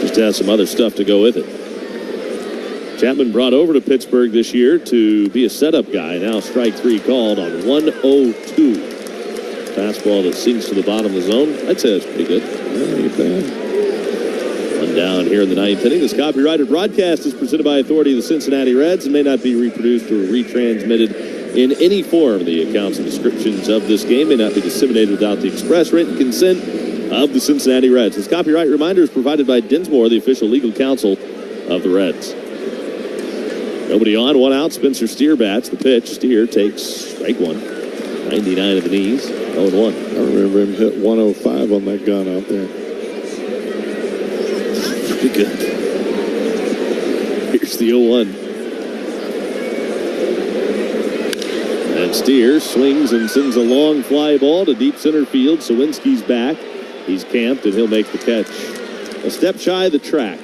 Just has some other stuff to go with it. Chapman brought over to Pittsburgh this year to be a setup guy. Now strike 3 called on 1-0-2. Fastball that sinks to the bottom of the zone. I'd say that's pretty good. One down here in the 9th inning. This copyrighted broadcast is presented by authority of the Cincinnati Reds and may not be reproduced or retransmitted in any form. The accounts and descriptions of this game may not be disseminated without the express written consent of the Cincinnati Reds. This copyright reminder is provided by Dinsmore, the official legal counsel of the Reds. Nobody on, 1 out. Spencer Steer bats the pitch. Steer takes strike 1. 99 of the knees. 0-1. I remember him hit 105 on that gun out there. Pretty good. Here's the 0-1. And Steer swings and sends a long fly ball to deep center field. Sawinski's back. He's camped and he'll make the catch. A step shy of the track.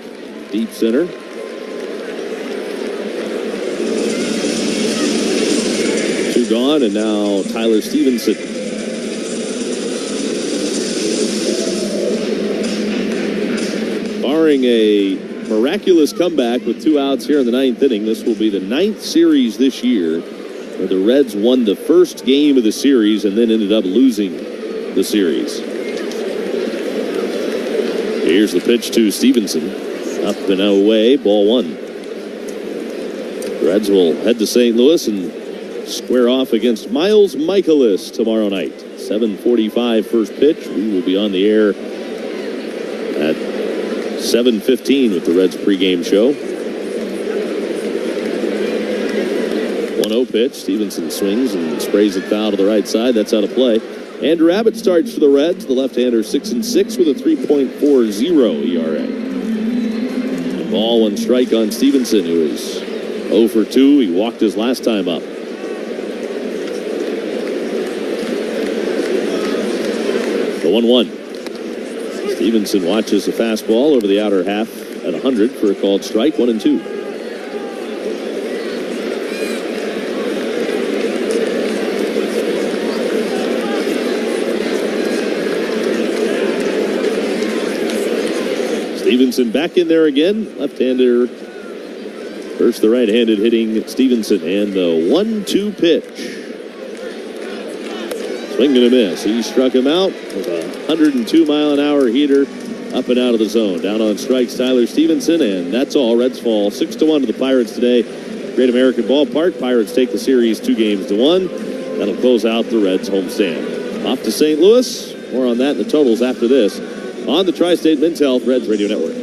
Deep center. 2 gone, and now Tyler Stevenson. Barring a miraculous comeback with 2 outs here in the 9th inning, this will be the 9th series this year where the Reds won the first game of the series and then ended up losing the series. Here's the pitch to Stevenson. Up and away, ball 1. The Reds will head to St. Louis and square off against Miles Michaelis tomorrow night. 7:45 first pitch. We will be on the air at 7:15 with the Reds pregame show. 1-0 pitch. Stevenson swings and sprays it foul to the right side. That's out of play. Andrew Abbott starts for the Reds. The left-hander 6-6 with a 3.40 ERA. A ball, 1 strike on Stevenson, who is 0 for 2. He walked his last time up. The 1-1. Stevenson watches the fastball over the outer half at 100 for a called strike. 1-2. Stevenson back in there again. Left-hander versus the right-handed hitting Stevenson. And the 1-2 pitch. Swing and a miss. He struck him out with a 102-mile-an-hour heater up and out of the zone. Down on strikes, Tyler Stevenson, and that's all. Reds fall 6-1 to the Pirates today. Great American Ballpark. Pirates take the series 2-1. That'll close out the Reds homestand. Off to St. Louis. More on that and the totals after this on the Tri-State Men's Health Reds Radio Network.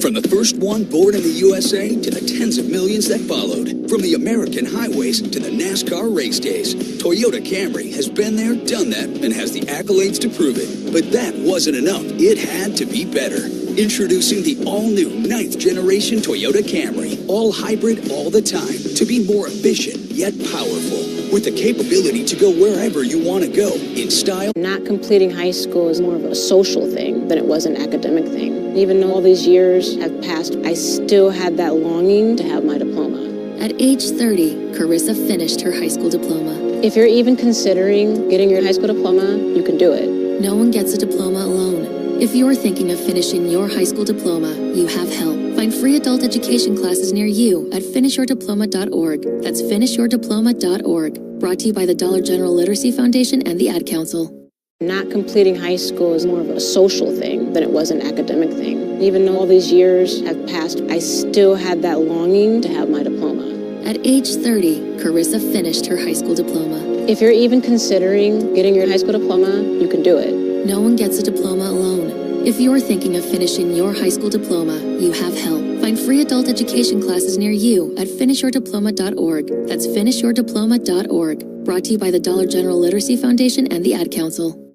From the first one born in the USA to the tens of millions that followed, from the American highways to the NASCAR race days, Toyota Camry has been there, done that, and has the accolades to prove it. But that wasn't enough. It had to be better. Introducing the all-new 9th generation Toyota Camry. All hybrid all the time to be more efficient yet powerful. With the capability to go wherever you want to go in style. Not completing high school is more of a social thing than it was an academic thing. Even though all these years have passed, I still had that longing to have my diploma. At age 30, Carissa finished her high school diploma. If you're even considering getting your high school diploma, you can do it. No one gets a diploma alone. If you're thinking of finishing your high school diploma, you have help. Find free adult education classes near you at finishyourdiploma.org. That's finishyourdiploma.org. Brought to you by the Dollar General Literacy Foundation and the Ad Council. Not completing high school is more of a social thing than it was an academic thing. Even though all these years have passed, I still had that longing to have my diploma. At age 30, Carissa finished her high school diploma. If you're even considering getting your high school diploma, you can do it. No one gets a diploma alone. If you're thinking of finishing your high school diploma, you have help. Find free adult education classes near you at finishyourdiploma.org. That's finishyourdiploma.org. Brought to you by the Dollar General Literacy Foundation and the Ad Council.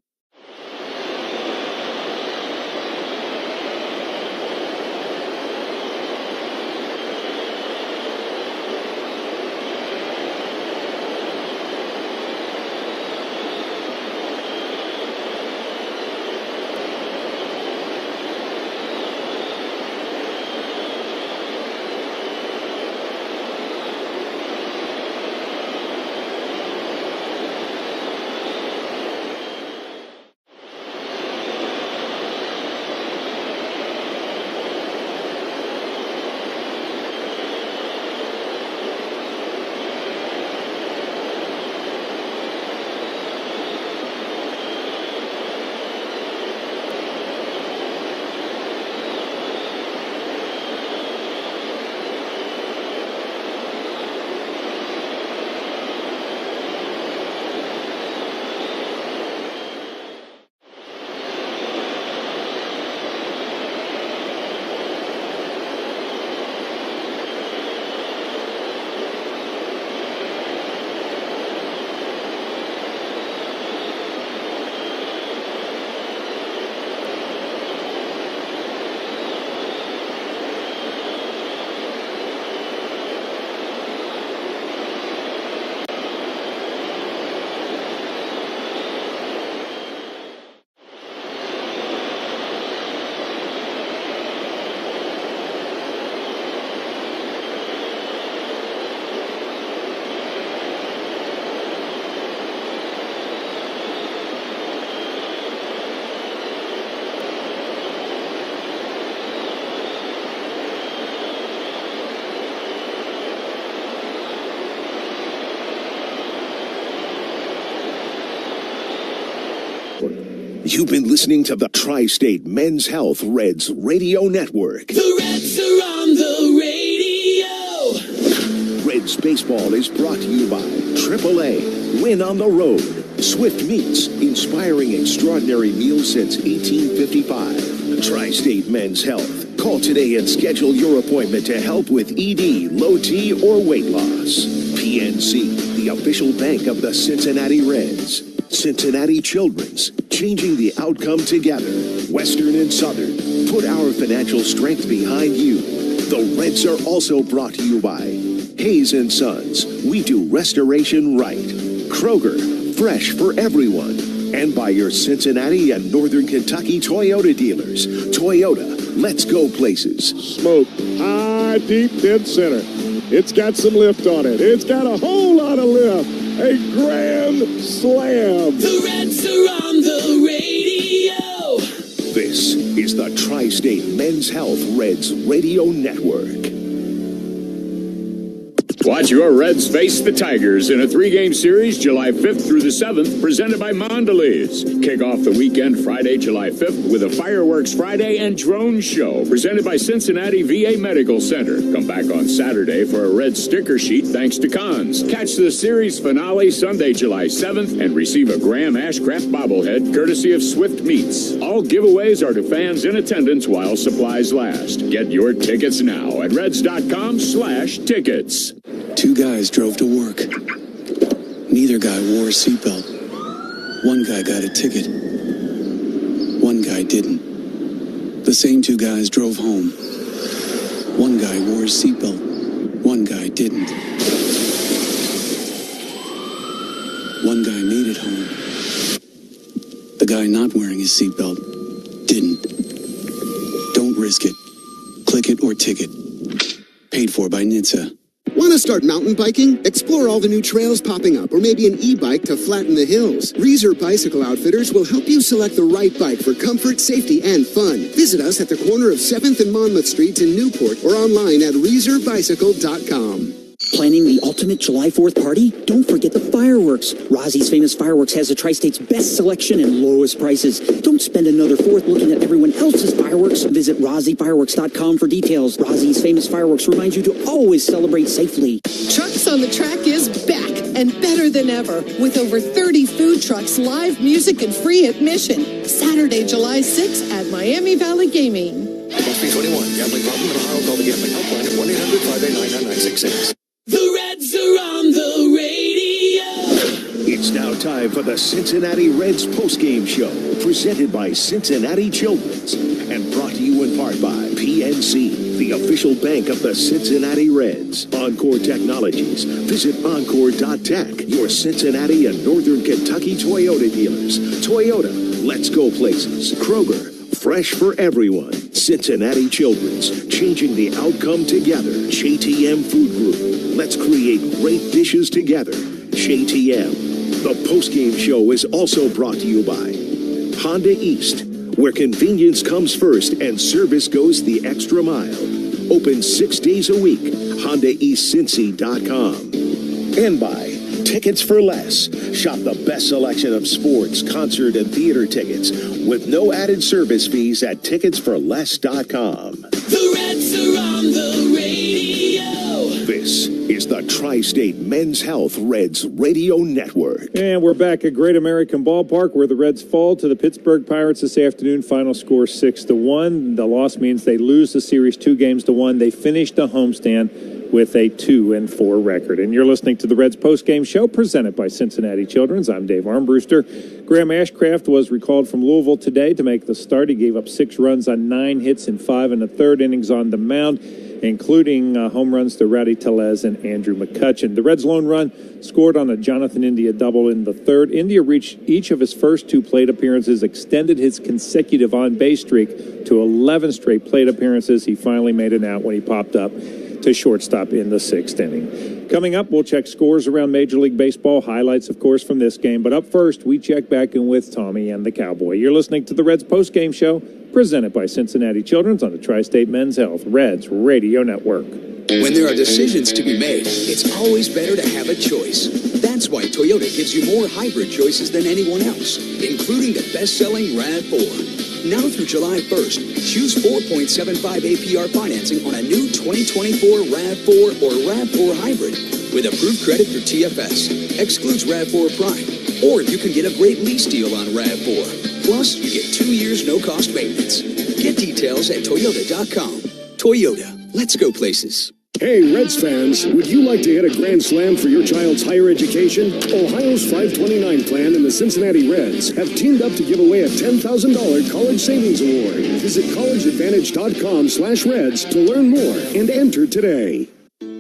You've been listening to the Tri-State Men's Health Reds Radio Network. The Reds are on the radio. Reds baseball is brought to you by AAA. Win on the road. Swift Meats, inspiring extraordinary meals since 1855. Tri-State Men's Health. Call today and schedule your appointment to help with ED, low T, or weight loss. PNC, the official bank of the Cincinnati Reds. Cincinnati Children's, changing the outcome together. Western and Southern, put our financial strength behind you. The Reds are also brought to you by Hayes & Sons, we do restoration right. Kroger, fresh for everyone. And by your Cincinnati and Northern Kentucky Toyota dealers. Toyota, let's go places. Smoke, high, deep, dead center. It's got some lift on it. It's got a whole lot of lift. A grand slam. The Reds are on the radio. This is the Tri-State Men's Health Reds Radio Network. Watch your Reds face the Tigers in a 3-game series July 5th through the 7th, presented by Mondelez. Kick off the weekend Friday, July 5th with a Fireworks Friday and Drone Show, presented by Cincinnati VA Medical Center. Come back on Saturday for a Red sticker sheet thanks to Cons. Catch the series finale Sunday, July 7th, and receive a Graham Ashcraft bobblehead courtesy of Swift Meats. All giveaways are to fans in attendance while supplies last. Get your tickets now at reds.com/tickets. 2 guys drove to work. Neither guy wore a seatbelt. One guy got a ticket. One guy didn't. The same 2 guys drove home. One guy wore his seatbelt. One guy didn't. One guy made it home. The guy not wearing his seatbelt didn't. Don't risk it. Click it or ticket. Paid for by NHTSA. Want to start mountain biking? Explore all the new trails popping up, or maybe an e-bike to flatten the hills. Reeser Bicycle Outfitters will help you select the right bike for comfort, safety, and fun. Visit us at the corner of 7th and Monmouth Streets in Newport or online at reeserbicycle.com. Planning the ultimate July 4th party? Don't forget the fireworks. Rozzy's Famous Fireworks has the Tri-State's best selection and lowest prices. Don't spend another 4th looking at everyone else's fireworks. Visit RozzyFireworks.com for details. Rozzy's Famous Fireworks reminds you to always celebrate safely. Trucks on the Track is back and better than ever with over 30 food trucks, live music, and free admission. Saturday, July 6th at Miami Valley Gaming. Must be 21. Gambling problem in Ohio. Call the gambling helpline at 1-800-589-9966. The Reds are on the radio. It's now time for the Cincinnati Reds postgame show, presented by Cincinnati Children's and brought to you in part by PNC, the official bank of the Cincinnati Reds. Encore Technologies. Visit encore.tech, your Cincinnati and Northern Kentucky Toyota dealers. Toyota, let's go places. Kroger, fresh for everyone. Cincinnati Children's, changing the outcome together. JTM Food Group, let's create great dishes together. JTM. The postgame show is also brought to you by Honda East, where convenience comes first and service goes the extra mile. Open 6 days a week. HondaEastCincy.com. And by Tickets for Less. Shop the best selection of sports, concert, and theater tickets with no added service fees at ticketsforless.com. The Reds are on the radio. This is the Tri-State Men's Health Reds Radio Network. And we're back at Great American Ballpark, where the Reds fall to the Pittsburgh Pirates this afternoon. Final score 6-1. The loss means they lose the series 2-1. They finished a homestand with a 2-4 record. And you're listening to the Reds postgame show presented by Cincinnati Children's. I'm Dave Armbruster. Graham Ashcraft was recalled from Louisville today to make the start. He gave up 6 runs on 9 hits in 5 1/3 innings on the mound, including home runs to Rowdy Tellez and Andrew McCutchen. The Reds' lone run scored on a Jonathan India double in the 3rd. India reached each of his first 2 plate appearances, extended his consecutive on-base streak to 11 straight plate appearances. He finally made it out when he popped up to shortstop in the 6th inning. Coming up, we'll check scores around Major League Baseball, highlights, of course, from this game. But up first, we check back in with Tommy and the Cowboy. You're listening to the Reds postgame show, presented by Cincinnati Children's on the Tri-State Men's Health Reds Radio Network. When there are decisions to be made, it's always better to have a choice. That's why Toyota gives you more hybrid choices than anyone else, including the best-selling RAV4. Now through July 1st, choose 4.75 APR financing on a new 2024 RAV4 or RAV4 Hybrid with approved credit through TFS. Excludes RAV4 Prime. Or you can get a great lease deal on RAV4. Plus, you get 2 years no-cost maintenance. Get details at Toyota.com. Toyota, let's go places. Hey, Reds fans, would you like to hit a grand slam for your child's higher education? Ohio's 529 plan and the Cincinnati Reds have teamed up to give away a $10,000 college savings award. Visit collegeadvantage.com/Reds to learn more and enter today.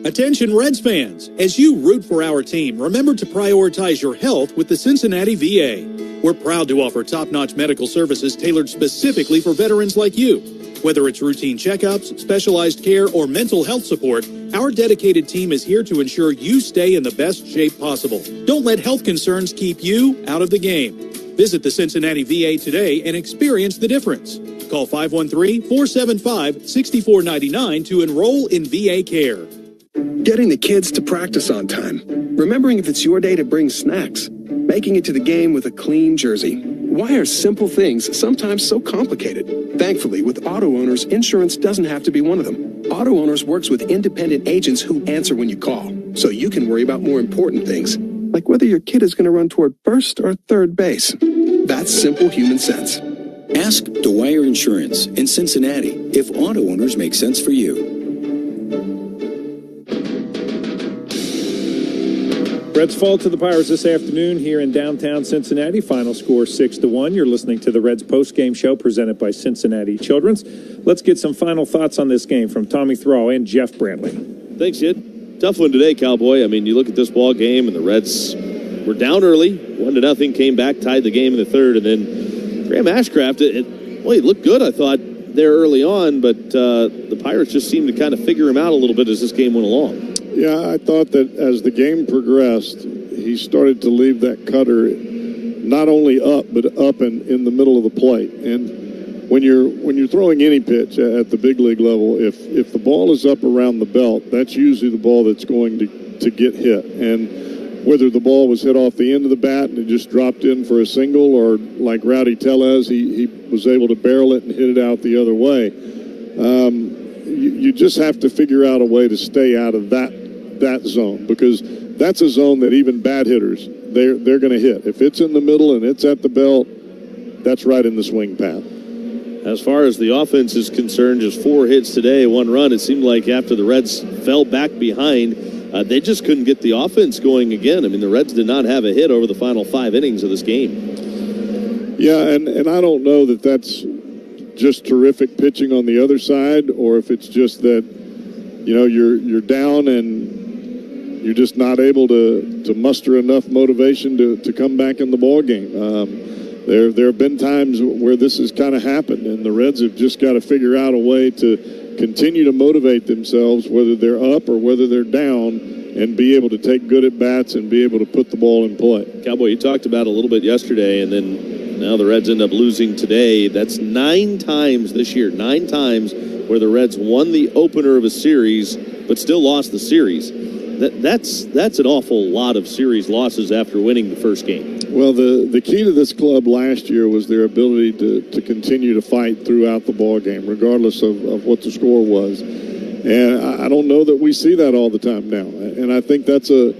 Attention Reds fans, as you root for our team, remember to prioritize your health with the Cincinnati VA. We're proud to offer top-notch medical services tailored specifically for veterans like you. Whether it's routine checkups, specialized care, or mental health support, our dedicated team is here to ensure you stay in the best shape possible. Don't let health concerns keep you out of the game. Visit the Cincinnati VA today and experience the difference. Call 513-475-6499 to enroll in VA care. Getting the kids to practice on time. Remembering if it's your day to bring snacks. Making it to the game with a clean jersey. Why are simple things sometimes so complicated? Thankfully, with Auto Owners, insurance doesn't have to be one of them. Auto Owners works with independent agents who answer when you call, so you can worry about more important things, like whether your kid is going to run toward first or third base. That's simple human sense. Ask Dwyer Insurance in Cincinnati if Auto Owners make sense for you. Reds fall to the Pirates this afternoon here in downtown Cincinnati. Final score 6-1. You're listening to the Reds postgame show presented by Cincinnati Children's. Let's get some final thoughts on this game from Tommy Thrall and Jeff Brantley. Thanks, Sid. Tough one today, Cowboy. I mean, you look at this ball game, and the Reds were down early, 1-0, came back, tied the game in the third, and then Graham Ashcraft, he looked good, I thought, there early on, but the Pirates just seemed to kind of figure him out a little bit as this game went along. Yeah, I thought that as the game progressed, he started to leave that cutter not only up, but up and in the middle of the plate. And when you're throwing any pitch at the big league level, if the ball is up around the belt, that's usually the ball that's going to get hit. And whether the ball was hit off the end of the bat and it just dropped in for a single, or like Rowdy Tellez, he was able to barrel it and hit it out the other way. You just have to figure out a way to stay out of that zone, because that's a zone that even bad hitters, they're going to hit. If it's in the middle and it's at the belt, that's right in the swing path. As far as the offense is concerned, just 4 hits today, 1 run. It seemed like after the Reds fell back behind, they just couldn't get the offense going again. I mean, the Reds did not have a hit over the final 5 innings of this game. Yeah, and I don't know that that's just terrific pitching on the other side, or if it's just that, you're down and you're just not able to muster enough motivation to come back in the ball game. There have been times where this has kind of happened, and the Reds have just got to figure out a way to continue to motivate themselves, whether they're up or whether they're down, and be able to take good at bats and be able to put the ball in play. Cowboy, you talked about it a little bit yesterday, and then now the Reds end up losing today. That's 9 times this year, 9 times where the Reds won the opener of a series but still lost the series. That's an awful lot of series losses after winning the first game. Well, the key to this club last year was their ability to continue to fight throughout the ball game, regardless of what the score was. And I don't know that we see that all the time now. And I think that's a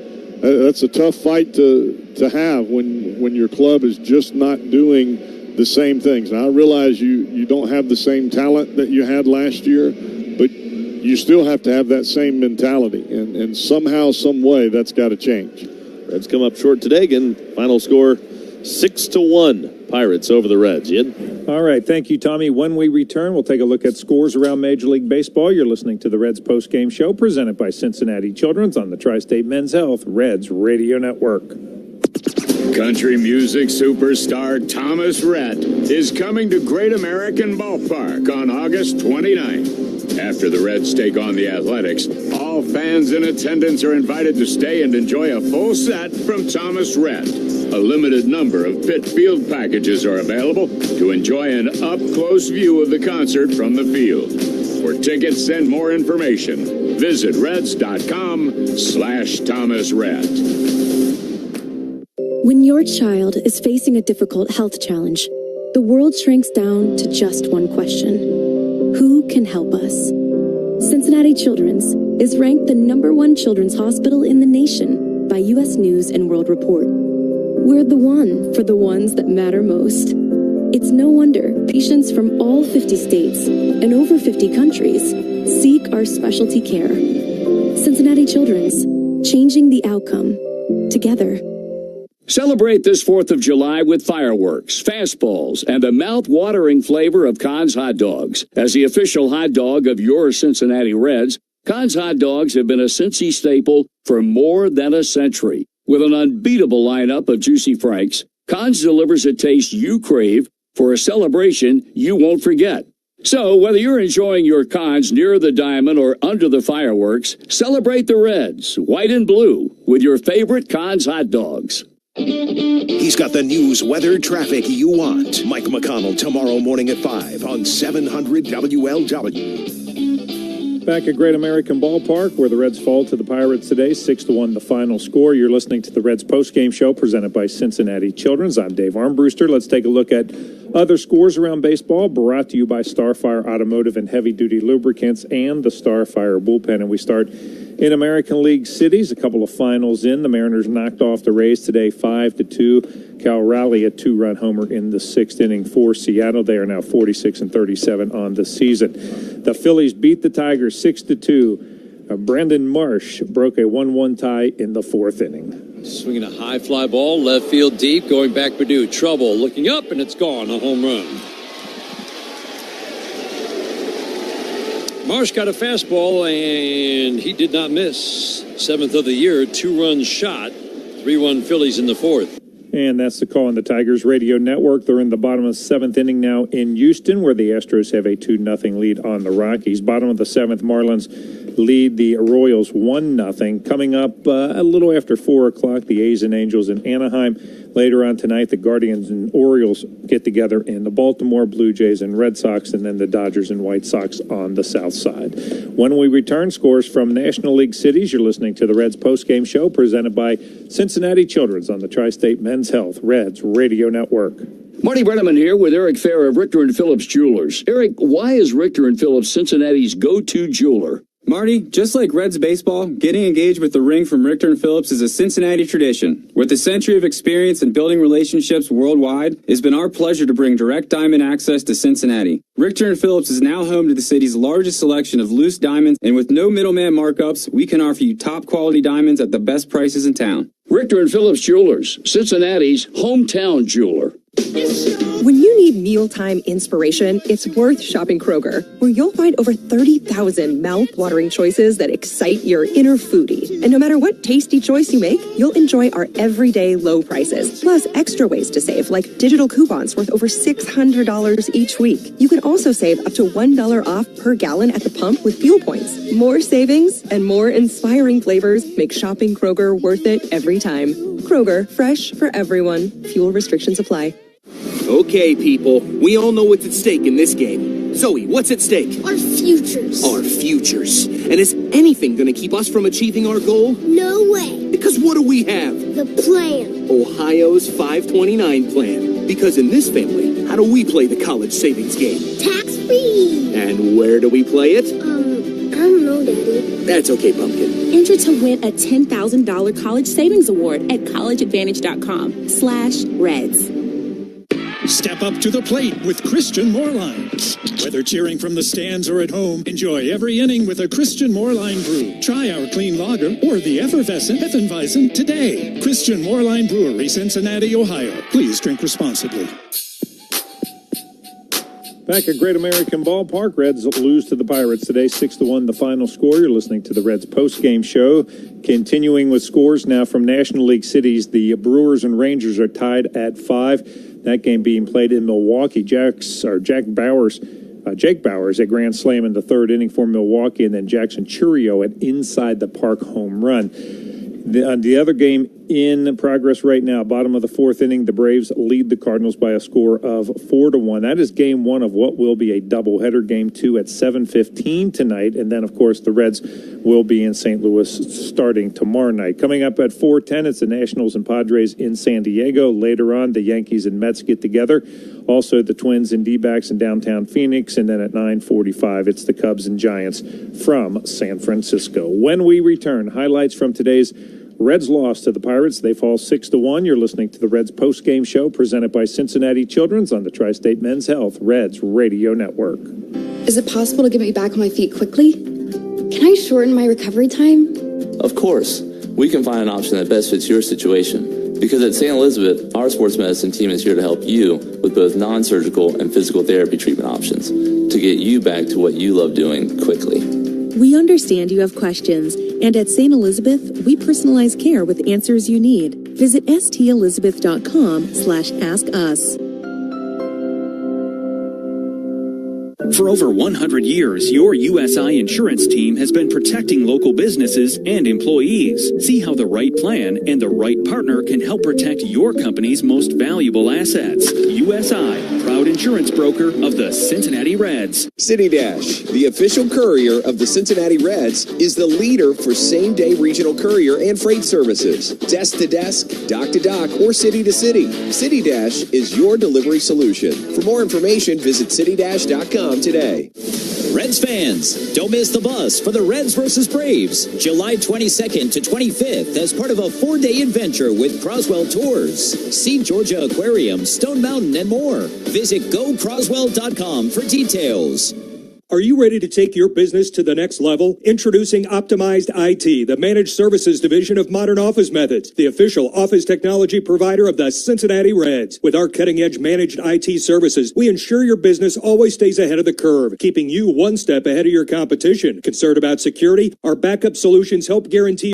tough fight to have when your club is just not doing the same things. Now, I realize you don't have the same talent that you had last year, but you still have to have that same mentality, and somehow, some way, that's got to change. Reds come up short today. Again, final score 6-1. Pirates over the Reds. Yin? All right, thank you, Tommy. When we return, we'll take a look at scores around Major League Baseball. You're listening to the Reds postgame show presented by Cincinnati Children's on the Tri-State Men's Health Reds Radio Network. Country music superstar Thomas Rhett is coming to Great American Ballpark on August 29th. After the Reds take on the Athletics, all fans in attendance are invited to stay and enjoy a full set from Thomas Rhett. A limited number of pit field packages are available to enjoy an up-close view of the concert from the field. For tickets and more information, visit reds.com/Thomas Rhett. When your child is facing a difficult health challenge, the world shrinks down to just one question. Who can help us? Cincinnati Children's is ranked the #1 children's hospital in the nation by U.S. News and World Report. We're the one for the ones that matter most. It's no wonder patients from all 50 states and over 50 countries seek our specialty care. Cincinnati Children's, changing the outcome together. Celebrate this 4th of July with fireworks, fastballs, and the mouth-watering flavor of Conn's Hot Dogs. As the official hot dog of your Cincinnati Reds, Conn's Hot Dogs have been a Cincy staple for more than a century. With an unbeatable lineup of juicy franks, Conn's delivers a taste you crave for a celebration you won't forget. So, whether you're enjoying your Conn's near the diamond or under the fireworks, celebrate the Reds, white and blue, with your favorite Conn's Hot Dogs. He's got the news, weather, traffic you want. Mike McConnell tomorrow morning at 5 on 700 WLW. Back at Great American Ballpark, where the Reds fall to the Pirates today, 6-1 the final score. You're listening to the Reds postgame show presented by Cincinnati Children's. I'm Dave Armbruster. Let's take a look at other scores around baseball, brought to you by Starfire Automotive and Heavy Duty Lubricants and the Starfire Bullpen. And we start in American League cities. A couple of finals in. The Mariners knocked off the Rays today 5-2. Cal Raleigh, a 2-run homer in the 6th inning for Seattle. They are now 46-37 on the season. The Phillies beat the Tigers 6-2. Brandon Marsh broke a 1-1 tie in the 4th inning. Swinging a high fly ball, left field deep, going back Purdue. Trouble, looking up, and it's gone, a home run. Marsh got a fastball, and he did not miss. 7th of the year, 2-run shot. 3-1 Phillies in the 4th. And that's the call on the Tigers Radio Network. They're in the bottom of the 7th inning now in Houston, where the Astros have a 2-0 lead on the Rockies. Bottom of the 7th, Marlins lead the Royals 1-0. Coming up a little after 4 o'clock, the A's and Angels in Anaheim. Later on tonight, the Guardians and Orioles get together in the Baltimore, Blue Jays and Red Sox, and then the Dodgers and White Sox on the south side. When we return, scores from National League cities. You're listening to the Reds postgame show presented by Cincinnati Children's on the Tri-State Men's Health Reds Radio Network. Marty Brenneman here with Eric Fair of Richter & Phillips Jewelers. Eric, why is Richter & Phillips Cincinnati's go-to jeweler? Marty, just like Reds baseball, getting engaged with the ring from Richter & Phillips is a Cincinnati tradition. With a century of experience in building relationships worldwide, it's been our pleasure to bring direct diamond access to Cincinnati. Richter & Phillips is now home to the city's largest selection of loose diamonds, and with no middleman markups, we can offer you top quality diamonds at the best prices in town. Richter & Phillips Jewelers, Cincinnati's hometown jeweler. When you need mealtime inspiration, it's worth shopping Kroger, where you'll find over 30,000 mouth-watering choices that excite your inner foodie. And no matter what tasty choice you make, you'll enjoy our everyday low prices, plus extra ways to save, like digital coupons worth over $600 each week. You can also save up to $1 off per gallon at the pump with fuel points. More savings and more inspiring flavors make shopping Kroger worth it every time. Kroger, fresh for everyone. Fuel restrictions apply. Okay, people, we all know what's at stake in this game. Zoe, what's at stake? Our futures. Our futures. And is anything going to keep us from achieving our goal? No way. Because what do we have? The plan. Ohio's 529 plan. Because in this family, how do we play the college savings game? Tax-free. And where do we play it? I don't know, Daddy. That's okay, Pumpkin. Enter to win a $10,000 college savings award at collegeadvantage.com/Reds. Step up to the plate with Christian Moerlein. Whether cheering from the stands or at home, enjoy every inning with a Christian Moerlein brew. Try our clean lager or the effervescent Hefeweizen today. Christian Moerlein Brewery, Cincinnati, Ohio. Please drink responsibly. Back at Great American Ballpark, Reds lose to the Pirates today, 6-1 the final score. You're listening to the Reds postgame show. Continuing with scores now from National League cities, the Brewers and Rangers are tied at 5. That game being played in Milwaukee. Jake Bauers, a grand slam in the 3rd inning for Milwaukee, and then Jackson Churio an inside the park home run. The other game in progress right now, bottom of the 4th inning, the Braves lead the Cardinals by a score of 4-1. That is game 1 of what will be a doubleheader. Game 2 at 7:15 tonight, and then of course the Reds will be in St. Louis starting tomorrow night. Coming up at 4:10, it's the Nationals and Padres in San Diego. Later on, the Yankees and Mets get together. Also, the Twins and D-backs in downtown Phoenix, and then at 9:45, it's the Cubs and Giants from San Francisco. When we return, highlights from today's Reds loss to the Pirates. They fall 6-1. You're listening to the Reds postgame show presented by Cincinnati Children's on the Tri-State Men's Health Reds Radio Network. Is it possible to get me back on my feet quickly? Can I shorten my recovery time? Of course. We can find an option that best fits your situation. Because at St. Elizabeth, our sports medicine team is here to help you with both non-surgical and physical therapy treatment options to get you back to what you love doing quickly. We understand you have questions, and at St. Elizabeth, we personalize care with answers you need. Visit stelizabeth.com/askus. For over 100 years, your USI insurance team has been protecting local businesses and employees. See how the right plan and the right partner can help protect your company's most valuable assets. USI, proud insurance broker of the Cincinnati Reds. City Dash, the official courier of the Cincinnati Reds, is the leader for same-day regional courier and freight services. Desk to desk, dock to dock, or city to city. City Dash is your delivery solution. For more information, visit citydash.com today. Reds fans, don't miss the bus for the Reds versus Braves, July 22nd to 25th as part of a 4-day adventure with Croswell Tours. See Georgia Aquarium, Stone Mountain, and more. Visit gocroswell.com for details. Are you ready to take your business to the next level? Introducing Optimized IT, the managed services division of Modern Office Methods, the official office technology provider of the Cincinnati Reds. With our cutting-edge managed IT services, we ensure your business always stays ahead of the curve, keeping you one step ahead of your competition. Concerned about security? Our backup solutions help guarantee